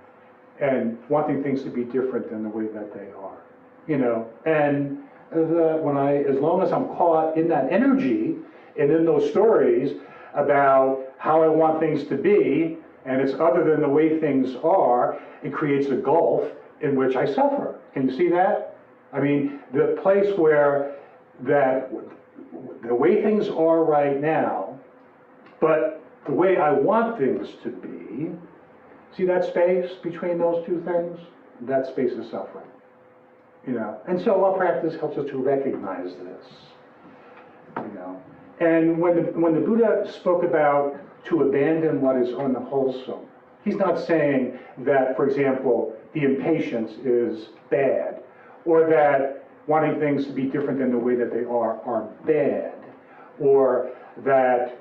[SPEAKER 3] and wanting things to be different than the way that they are. You know, and as long as I'm caught in that energy and in those stories about how I want things to be, and it's other than the way things are, it creates a gulf in which I suffer. Can you see that? I mean, the place where the way things are right now, but the way I want things to be, see that space between those two things? That space is suffering. You know, and so our practice helps us to recognize this. You know, and when the Buddha spoke about to abandon what is unwholesome, he's not saying that, for example, the impatience is bad, or that wanting things to be different than the way that they are bad, or that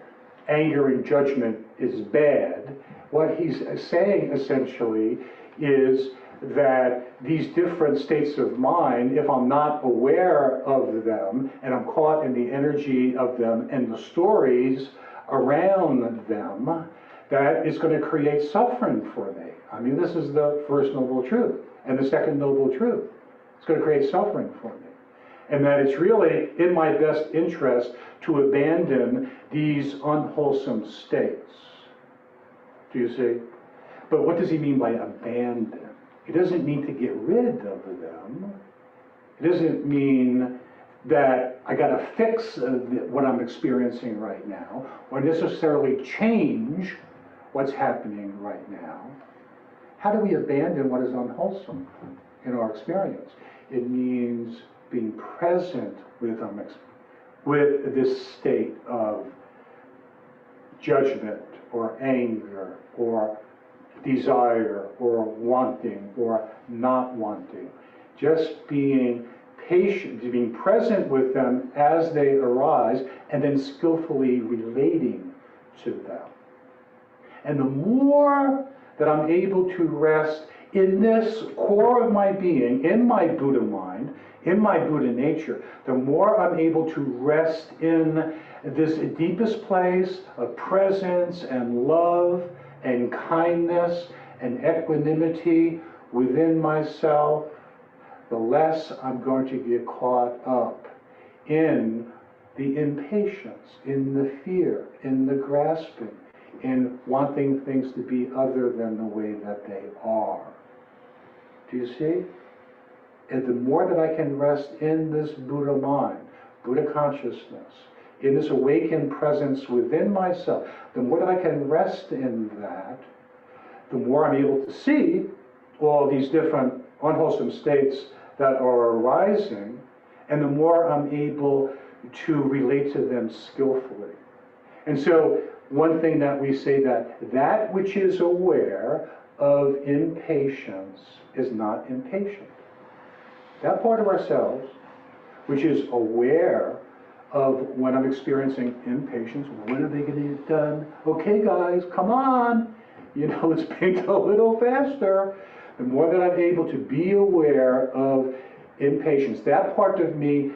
[SPEAKER 3] anger and judgment is bad. What he's saying essentially is that these different states of mind, if I'm not aware of them and I'm caught in the energy of them and the stories around them, that is going to create suffering for me. I mean, this is the first noble truth. And the second noble truth, it's going to create suffering for me. And that it's really in my best interest to abandon these unwholesome states. Do you see? But what does he mean by abandon? It doesn't mean to get rid of them. It doesn't mean that I got to fix what I'm experiencing right now, or necessarily change what's happening right now. How do we abandon what is unwholesome in our experience? It means being present with this state of judgment or anger or desire or wanting or not wanting. Just being patient, being present with them as they arise, and then skillfully relating to them. And the more that I'm able to rest in this core of my being, in my Buddha mind, in my Buddha nature, the more I'm able to rest in this deepest place of presence and love and kindness and equanimity within myself, the less I'm going to get caught up in the impatience, in the fear, in the grasping, in wanting things to be other than the way that they are. Do you see? And the more that I can rest in this Buddha mind, Buddha consciousness, in this awakened presence within myself, the more that I can rest in that, the more I'm able to see all these different unwholesome states that are arising, and the more I'm able to relate to them skillfully. And so one thing that we say, that which is aware of impatience is not impatient. That part of ourselves, which is aware of when I'm experiencing impatience, when are they going to get done? Okay, guys, come on. You know, let's paint a little faster. The more that I'm able to be aware of impatience, that part of me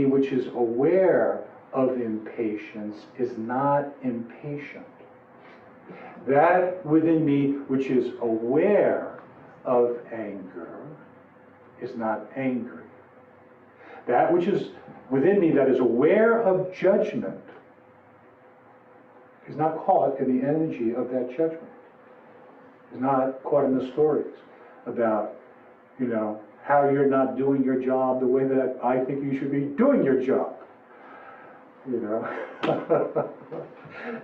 [SPEAKER 3] which is aware of impatience is not impatient. That within me which is aware of anger is not angry. That which is within me that is aware of judgment is not caught in the energy of that judgment. Is not caught in the stories about, you know, how you're not doing your job the way that I think you should be doing your job. You know,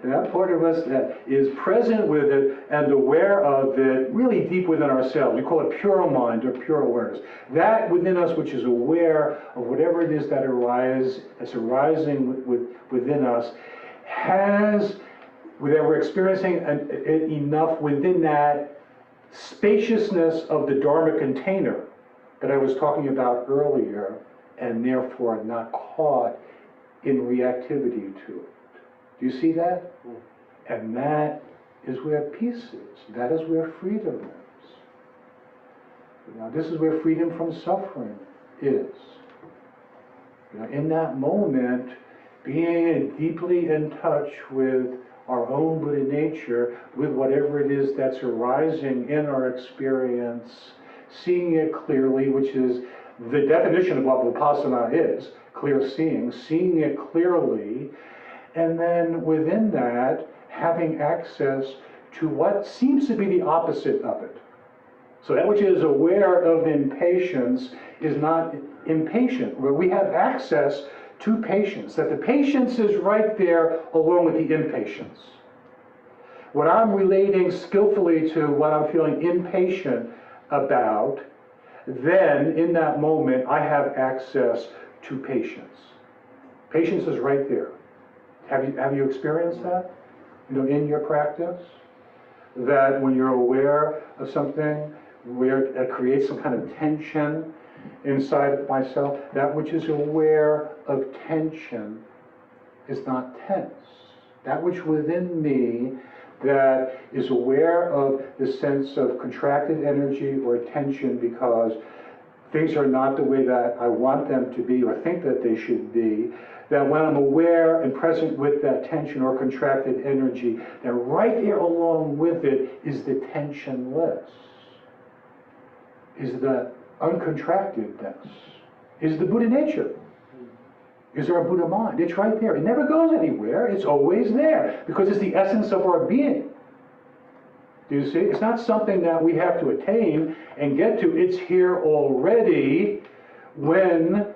[SPEAKER 3] that part of us that is present with it and aware of it really deep within ourselves. We call it pure mind or pure awareness. That within us which is aware of whatever it is that that's arising within us, has, that we're experiencing enough within that spaciousness of the Dharma container that I was talking about earlier, and therefore not caught in reactivity to it. Do you see that? And that is where peace is. That is where freedom is. You know, this is where freedom from suffering is. You know, in that moment, being deeply in touch with our own Buddha nature, with whatever it is that's arising in our experience, seeing it clearly, which is the definition of what Vipassana is, clear seeing it clearly, and then within that, having access to what seems to be the opposite of it. So that which is aware of impatience is not impatient, where we have access to patience, that the patience is right there along with the impatience.
[SPEAKER 4] when I'm relating skillfully to what I'm feeling impatient about, then in that moment I have access to patience. Patience is right there. Have you experienced that? In your practice? That when you're aware of something where it creates some kind of tension inside of myself, that which is aware of tension is not tense. That which within me that is aware of the sense of contracted energy or tension because things are not the way that I want them to be or think that they should be, that when I'm aware and present with that tension or contracted energy, that right there along with it is the tensionless, is the uncontractedness, is the Buddha nature, is our Buddha mind. It's right there. It never goes anywhere. It's always there because it's the essence of our being. Do you see? It's not something that we have to attain and get to. It's here already when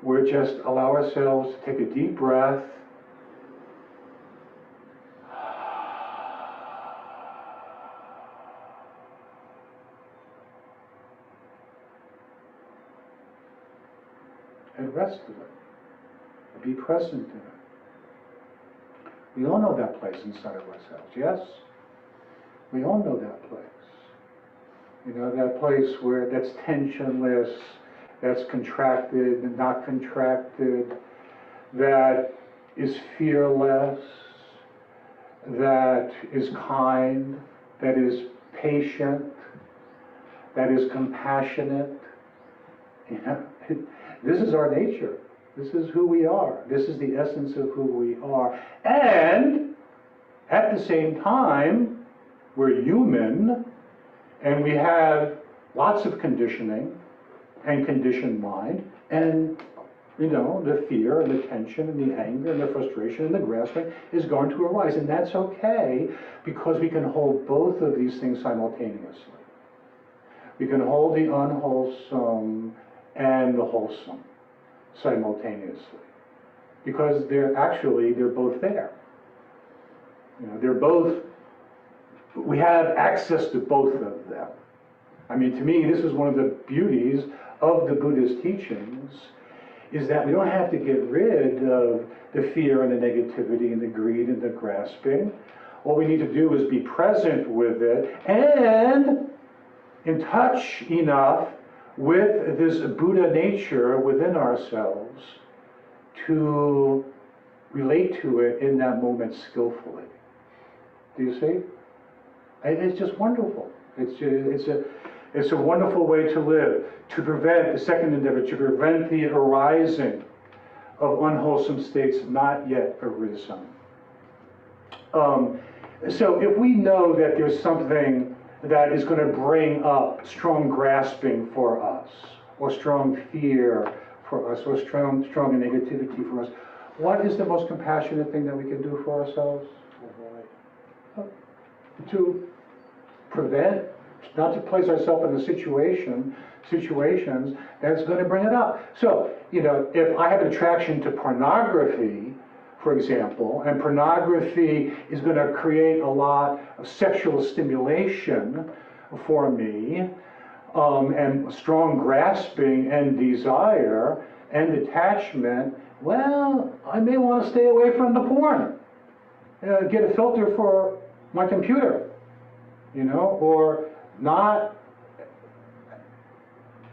[SPEAKER 4] we just allow ourselves to take a deep breath. And rest in it. Be present in it. We all know that place inside of ourselves, yes? We all know that place. That place where that's tensionless, that's contracted and not contracted, that is fearless, that is kind, that is patient, that is compassionate. This is our nature. This is who we are. This is the essence of who we are. And at the same time, we're human, and we have lots of conditioning and conditioned mind, and the fear and the tension and the anger and the frustration and the grasping is going to arise, and that's okay because we can hold both of these things simultaneously. We can hold the unwholesome and the wholesome simultaneously because they're both there. They're both. We have access to both of them. To me, this is one of the beauties of the Buddha's teachings, is that we don't have to get rid of the fear and the negativity and the greed and the grasping. All we need to do is be present with it and in touch enough with this Buddha nature within ourselves to relate to it in that moment skillfully. Do you see? It's just wonderful. It's a wonderful way to live, to prevent the second endeavor, to prevent the arising of unwholesome states not yet arisen. So if we know that there's something that is going to bring up strong grasping for us, or strong fear for us, or strong negativity for us, what is the most compassionate thing that we can do for ourselves? To prevent, not to place ourselves in situations that's going to bring it up. So, if I have an attraction to pornography, for example, and pornography is going to create a lot of sexual stimulation for me, and strong grasping and desire and attachment, well, I may want to stay away from the porn. Get a filter for my computer, or not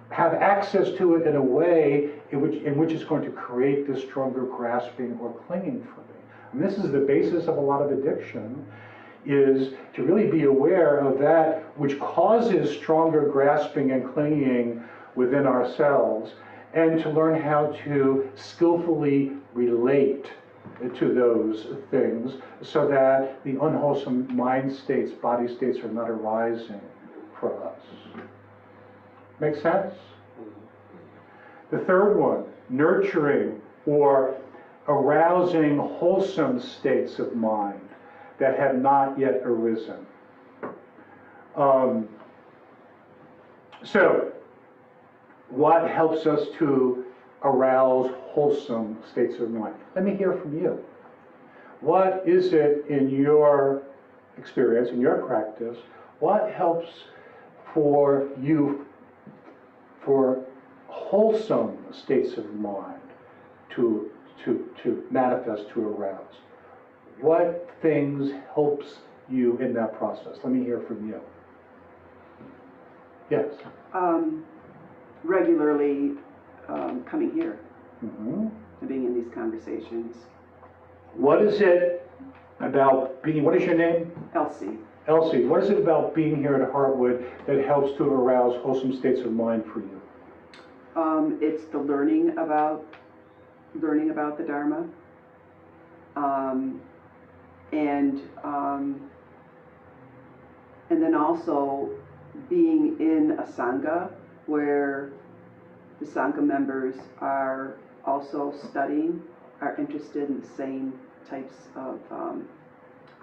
[SPEAKER 4] have access to it in a way in which it's going to create this stronger grasping or clinging for me. And this is the basis of a lot of addiction, is to really be aware of that which causes stronger grasping and clinging within ourselves, and to learn how to skillfully relate to those things so that the unwholesome mind states, body states are not arising for us. Make sense? The third one, nurturing or arousing wholesome states of mind that have not yet arisen. So, what helps us to arouse wholesome states of mind? Let me hear from you. What is it in your experience, in your practice, what helps for you for wholesome states of mind to manifest, to arouse? What things helps you in that process? Let me hear from you. Yes.
[SPEAKER 2] Regularly coming here
[SPEAKER 4] Mhm.
[SPEAKER 2] and being in these conversations.
[SPEAKER 4] What is it about being, what is your name?
[SPEAKER 2] Elsie,
[SPEAKER 4] Elsie, what is it about being here at Heartwood that helps to arouse wholesome states of mind for you?
[SPEAKER 2] it's the learning about the Dharma, and then also being in a sangha where the sangha members are also studying, are interested in the same types of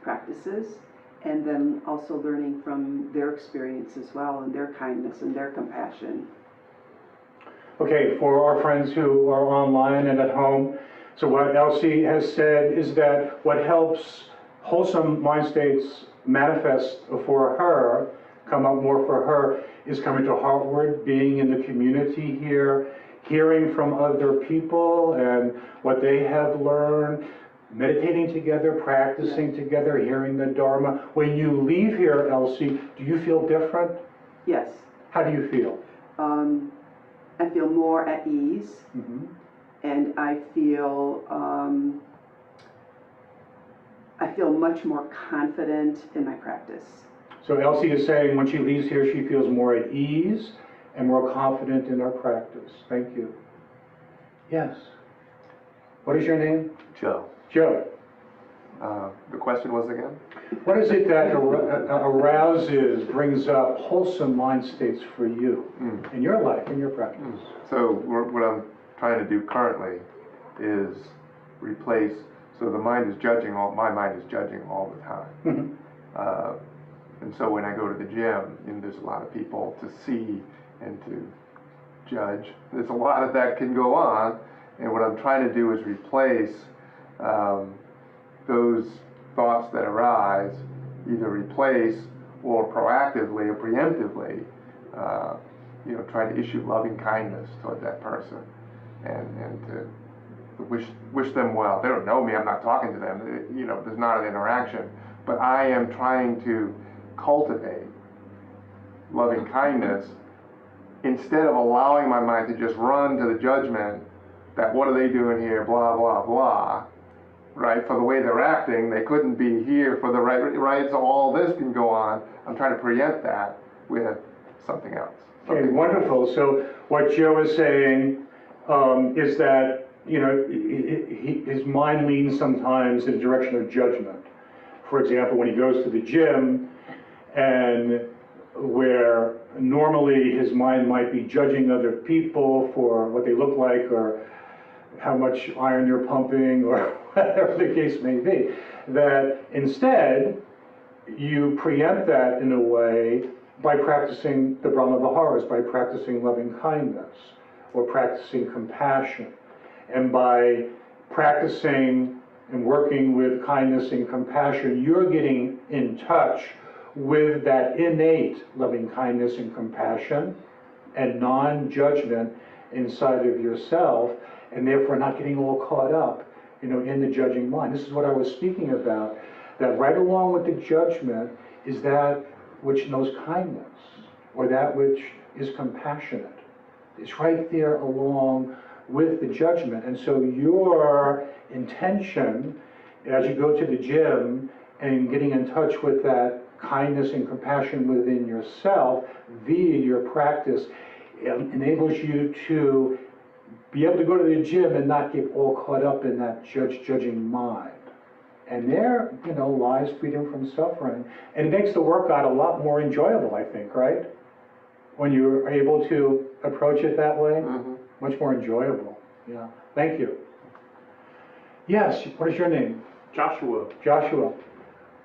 [SPEAKER 2] practices, and then also learning from their experience as well, and their kindness and their compassion.
[SPEAKER 4] Okay, for our friends who are online and at home, so what Elsie has said is that what helps wholesome mind states manifest for her, come up more for her, is coming to Heartwood, being in the community here, hearing from other people and what they have learned, meditating together, practicing together, hearing the Dharma. When you leave here, Elsie, do you feel different?
[SPEAKER 2] Yes,
[SPEAKER 4] How do you feel?
[SPEAKER 2] I feel more at ease,
[SPEAKER 4] Mhm.
[SPEAKER 2] and I feel much more confident in my practice.
[SPEAKER 4] So Elsie is saying when she leaves here, she feels more at ease and more confident in her practice. Thank you. Yes. What is your name?
[SPEAKER 5] Joe.
[SPEAKER 4] Joe.
[SPEAKER 5] The question was again?
[SPEAKER 4] What is it that arouses, brings up wholesome mind states for you in your life, in your practice?
[SPEAKER 5] So what I'm trying to do currently is replace, so the mind is judging, my mind is judging all the time. And so when I go to the gym, and there's a lot of people to see and to judge, there's a lot of that can go on, and what I'm trying to do is replace those thoughts that arise, either replace or proactively or preemptively, try to issue loving kindness toward that person and to wish them well. They don't know me, I'm not talking to them, there's not an interaction, but I am trying to cultivate loving kindness instead of allowing my mind to just run to the judgment that what are they doing here, blah, blah, blah, right? For the way they're acting, they couldn't be here for the right? So all this can go on. I'm trying to preempt that with something else.
[SPEAKER 4] Okay, wonderful. So what Joe is saying is that, his mind leans sometimes in the direction of judgment. For example, when he goes to the gym, and where normally his mind might be judging other people for what they look like or how much iron they're pumping or whatever the case may be, that instead you preempt that in a way by practicing the Brahma Viharas, by practicing loving kindness or practicing compassion. And by practicing and working with kindness and compassion, you're getting in touch with that innate loving kindness and compassion and non-judgment inside of yourself, and therefore not getting all caught up, in the judging mind. This is what I was speaking about, that right along with the judgment is that which knows kindness, or that which is compassionate. It's right there along with the judgment. And so your intention as you go to the gym and getting in touch with that kindness and compassion within yourself via your practice enables you to be able to go to the gym and not get all caught up in that judging mind. And there, lies freedom from suffering. And it makes the workout a lot more enjoyable, I think, right? When you're able to approach it that way, much more enjoyable. Yeah. Thank you. Yes, what is your name?
[SPEAKER 6] Joshua.
[SPEAKER 4] Joshua.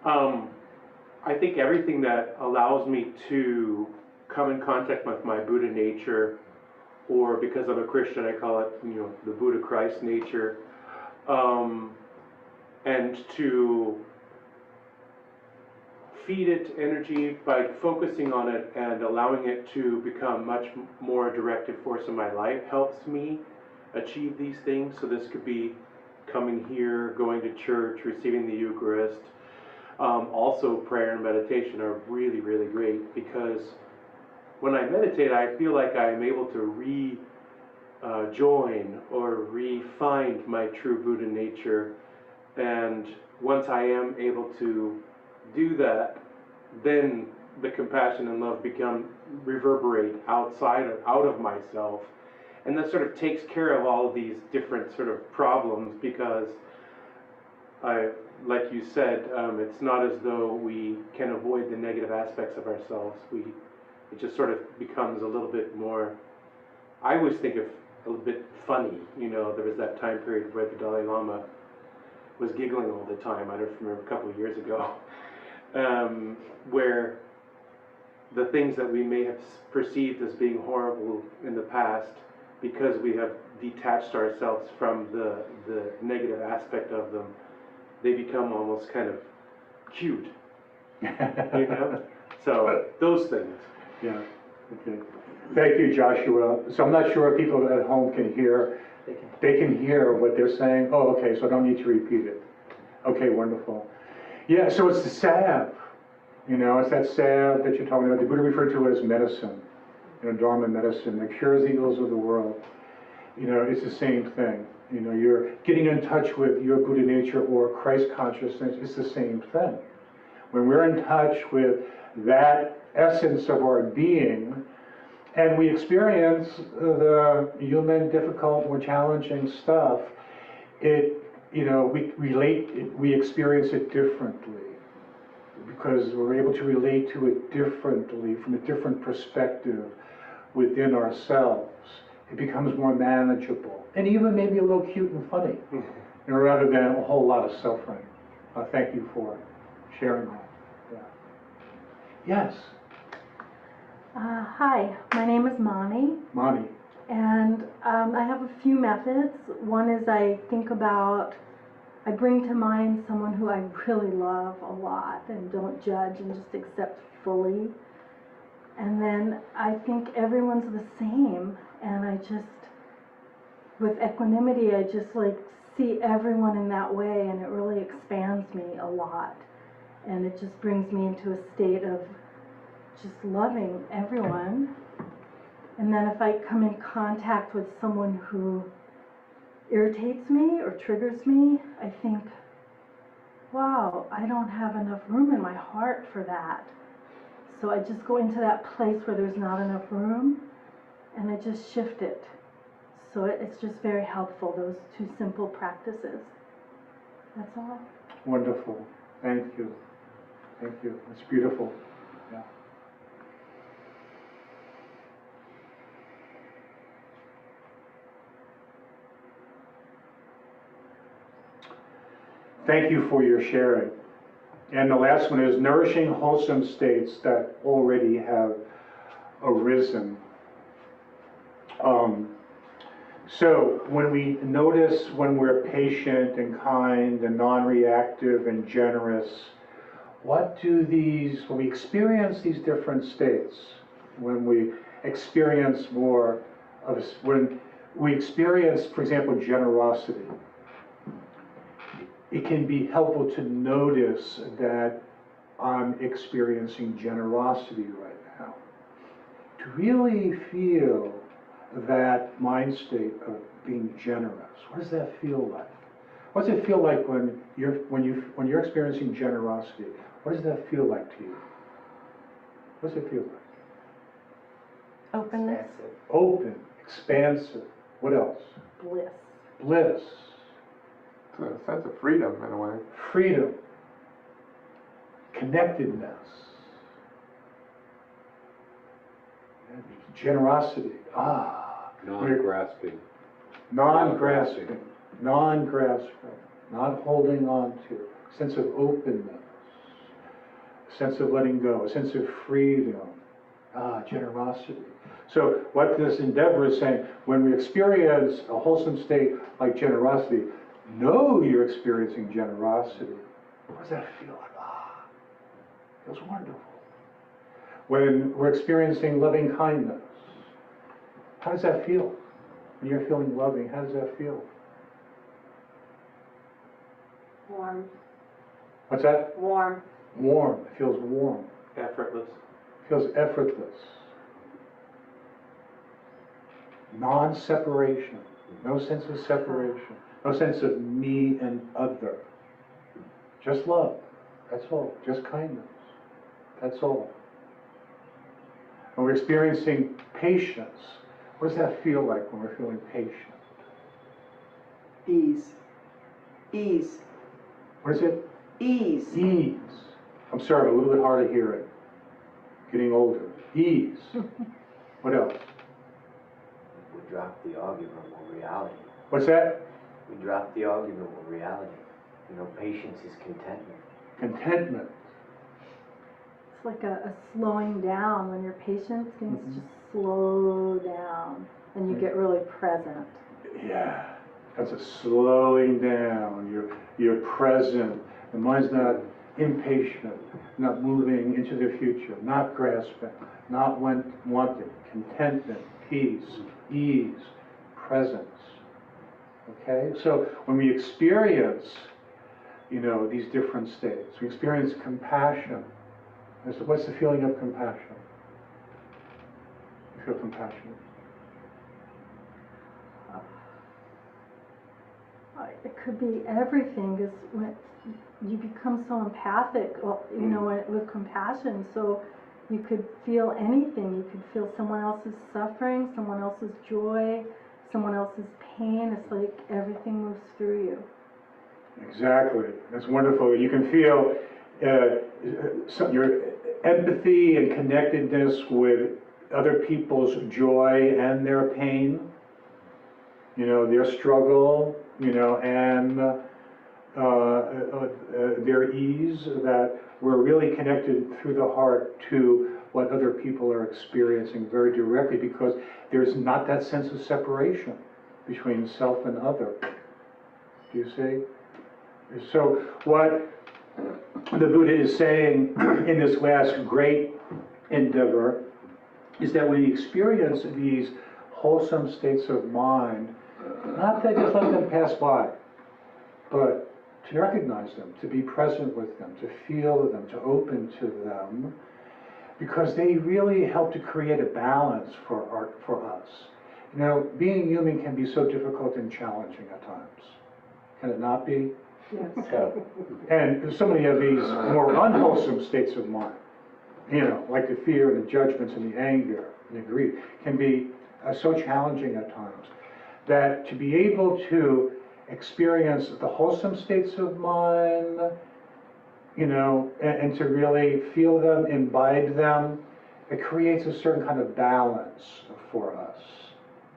[SPEAKER 6] I think everything that allows me to come in contact with my Buddha nature, or because I'm a Christian, I call it, the Buddha Christ nature, and to feed it energy by focusing on it and allowing it to become much more directive force in my life helps me achieve these things. So this could be coming here, going to church, receiving the Eucharist. Also prayer and meditation are really, really great, because when I meditate, I feel like I am able to join or re-find my true Buddha nature. And once I am able to do that, then the compassion and love reverberate out of myself. And that sort of takes care of all of these different sort of problems, because like you said, it's not as though we can avoid the negative aspects of ourselves. It just sort of becomes a little bit more, I always think of a little bit funny. You know, there was that time period where the Dalai Lama was giggling all the time. I don't remember, a couple of years ago, where the things that we may have perceived as being horrible in the past, because we have detached ourselves from the negative aspect of them, they become almost kind of cute, you know? So those things.
[SPEAKER 4] Yeah, okay. Thank you, Joshua. So I'm not sure if people at home can hear. They can hear what they're saying. Oh, okay, so I don't need to repeat it. Okay, wonderful. Yeah, so it's the salve. You know, it's that salve that you're talking about. The Buddha referred to it as medicine, you know, Dharma medicine that cures the ills of the world. You know, it's the same thing. You know, you're getting in touch with your Buddha nature or Christ consciousness. It's the same thing. When we're in touch with that essence of our being, and we experience the human, difficult, more challenging stuff, we experience it differently, because we're able to relate to it differently, from a different perspective within ourselves. It becomes more manageable, and even maybe a little cute and funny, you know, rather than a whole lot of suffering. Thank you for sharing that. Yeah. Yes.
[SPEAKER 7] Hi, my name is Mani,
[SPEAKER 4] Mani.
[SPEAKER 7] and I have a few methods. One is I bring to mind someone who I really love a lot and don't judge and just accept fully. And then I think everyone's the same, and I just, with equanimity, I just like see everyone in that way, and it really expands me a lot. And it just brings me into a state of just loving everyone. And then if I come in contact with someone who irritates me or triggers me, I think, wow, I don't have enough room in my heart for that. So I just go into that place where there's not enough room, and I just shift it. So it's just very helpful, those two simple practices. That's all.
[SPEAKER 4] Wonderful. Thank you. Thank you. It's beautiful. Yeah. Thank you for your sharing. And the last one is nourishing wholesome states that already have arisen. So when we notice when we're patient and kind and non-reactive and generous, when we experience these different states, when we experience when we experience, for example, generosity, it can be helpful to notice that I'm experiencing generosity right now. To really feel that mind state of being generous. What does that feel like? What does it feel like when you're experiencing generosity? What does that feel like to you? What does it feel like?
[SPEAKER 7] Openness.
[SPEAKER 4] Open, expansive. What else?
[SPEAKER 7] Bliss.
[SPEAKER 4] Bliss.
[SPEAKER 5] It's a sense of freedom, in a way.
[SPEAKER 4] Freedom. Connectedness. Generosity.
[SPEAKER 8] Non-grasping.
[SPEAKER 4] Non-grasping. Non-grasping. Not holding on to. Sense of openness. Sense of letting go. A sense of freedom. Generosity. So what this endeavor is saying, when we experience a wholesome state like generosity, know you're experiencing generosity. What does that feel like? Feels wonderful. When we're experiencing loving kindness, how does that feel? When you're feeling loving, how does that feel?
[SPEAKER 8] Warm.
[SPEAKER 4] What's that?
[SPEAKER 8] Warm.
[SPEAKER 4] Warm. It feels warm.
[SPEAKER 6] Effortless.
[SPEAKER 4] It feels effortless. Non-separation. No sense of separation. No sense of me and other. Just love. That's all. Just kindness. That's all. When we're experiencing patience, what does that feel like when we're feeling patient?
[SPEAKER 2] Ease. Ease.
[SPEAKER 4] What is it?
[SPEAKER 2] Ease.
[SPEAKER 4] Ease. I'm sorry, I'm a little bit hard of hearing. Getting older. Ease. What else?
[SPEAKER 9] We drop the argument with reality.
[SPEAKER 4] What's that?
[SPEAKER 9] We drop the argument with reality. You know, patience is contentment.
[SPEAKER 4] Contentment.
[SPEAKER 7] It's like a slowing down. When you're patient, things just slow down and you get really present.
[SPEAKER 4] Yeah. That's a slowing down. You're present. The mind's not impatient, not moving into the future, not grasping, not wanting. Contentment, peace, ease, presence. Okay? So when we experience, these different states, we experience compassion. What's the feeling of compassion? You feel compassionate?
[SPEAKER 7] It could be everything, because when you become so empathic, with compassion, so you could feel anything. You could feel someone else's suffering, someone else's joy, someone else's pain. It's like everything moves through you.
[SPEAKER 4] Exactly. That's wonderful. You can feel your empathy and connectedness with other people's joy and their pain, their struggle, and their ease, that we're really connected through the heart to what other people are experiencing very directly, because there's not that sense of separation between self and other. Do you see? So what the Buddha is saying in this last great endeavor is that we experience these wholesome states of mind, not to just let them pass by, but to recognize them, to be present with them, to feel them, to open to them, because they really help to create a balance for us. Being human can be so difficult and challenging at times. Can it not be?
[SPEAKER 7] Yes.
[SPEAKER 4] And so many of these more unwholesome states of mind, like the fear and the judgments and the anger and the greed, can be so challenging at times, that to be able to experience the wholesome states of mind, and to really feel them, imbibe them, it creates a certain kind of balance for us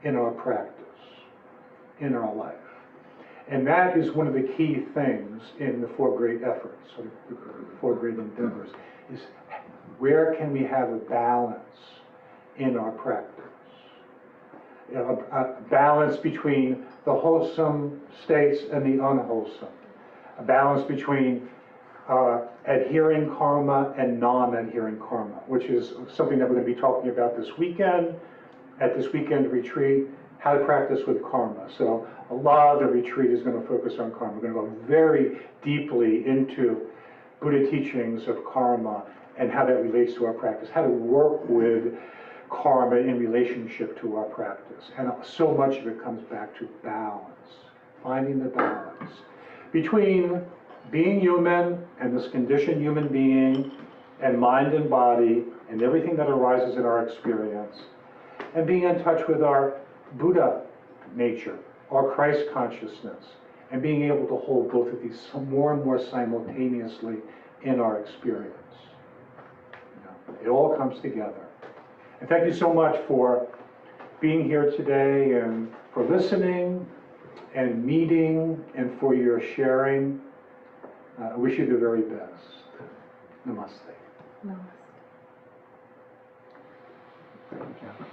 [SPEAKER 4] in our practice, in our life. And that is one of the key things in the four great efforts, or the four great endeavors, is where can we have a balance in our practice? A balance between the wholesome states and the unwholesome. A balance between adhering karma and non-adhering karma, which is something that we're going to be talking about this weekend, at this weekend retreat, how to practice with karma. So a lot of the retreat is going to focus on karma. We're going to go very deeply into Buddha teachings of karma and how that relates to our practice, how to work with karma in relationship to our practice. And so much of it comes back to balance, finding the balance between being human and this conditioned human being and mind and body and everything that arises in our experience, and being in touch with our Buddha nature, our Christ consciousness, and being able to hold both of these more and more simultaneously in our experience. It all comes together. And thank you so much for being here today, and for listening and meeting, and for your sharing. I wish you the very best. Namaste.
[SPEAKER 7] Namaste.
[SPEAKER 5] Thank you, John.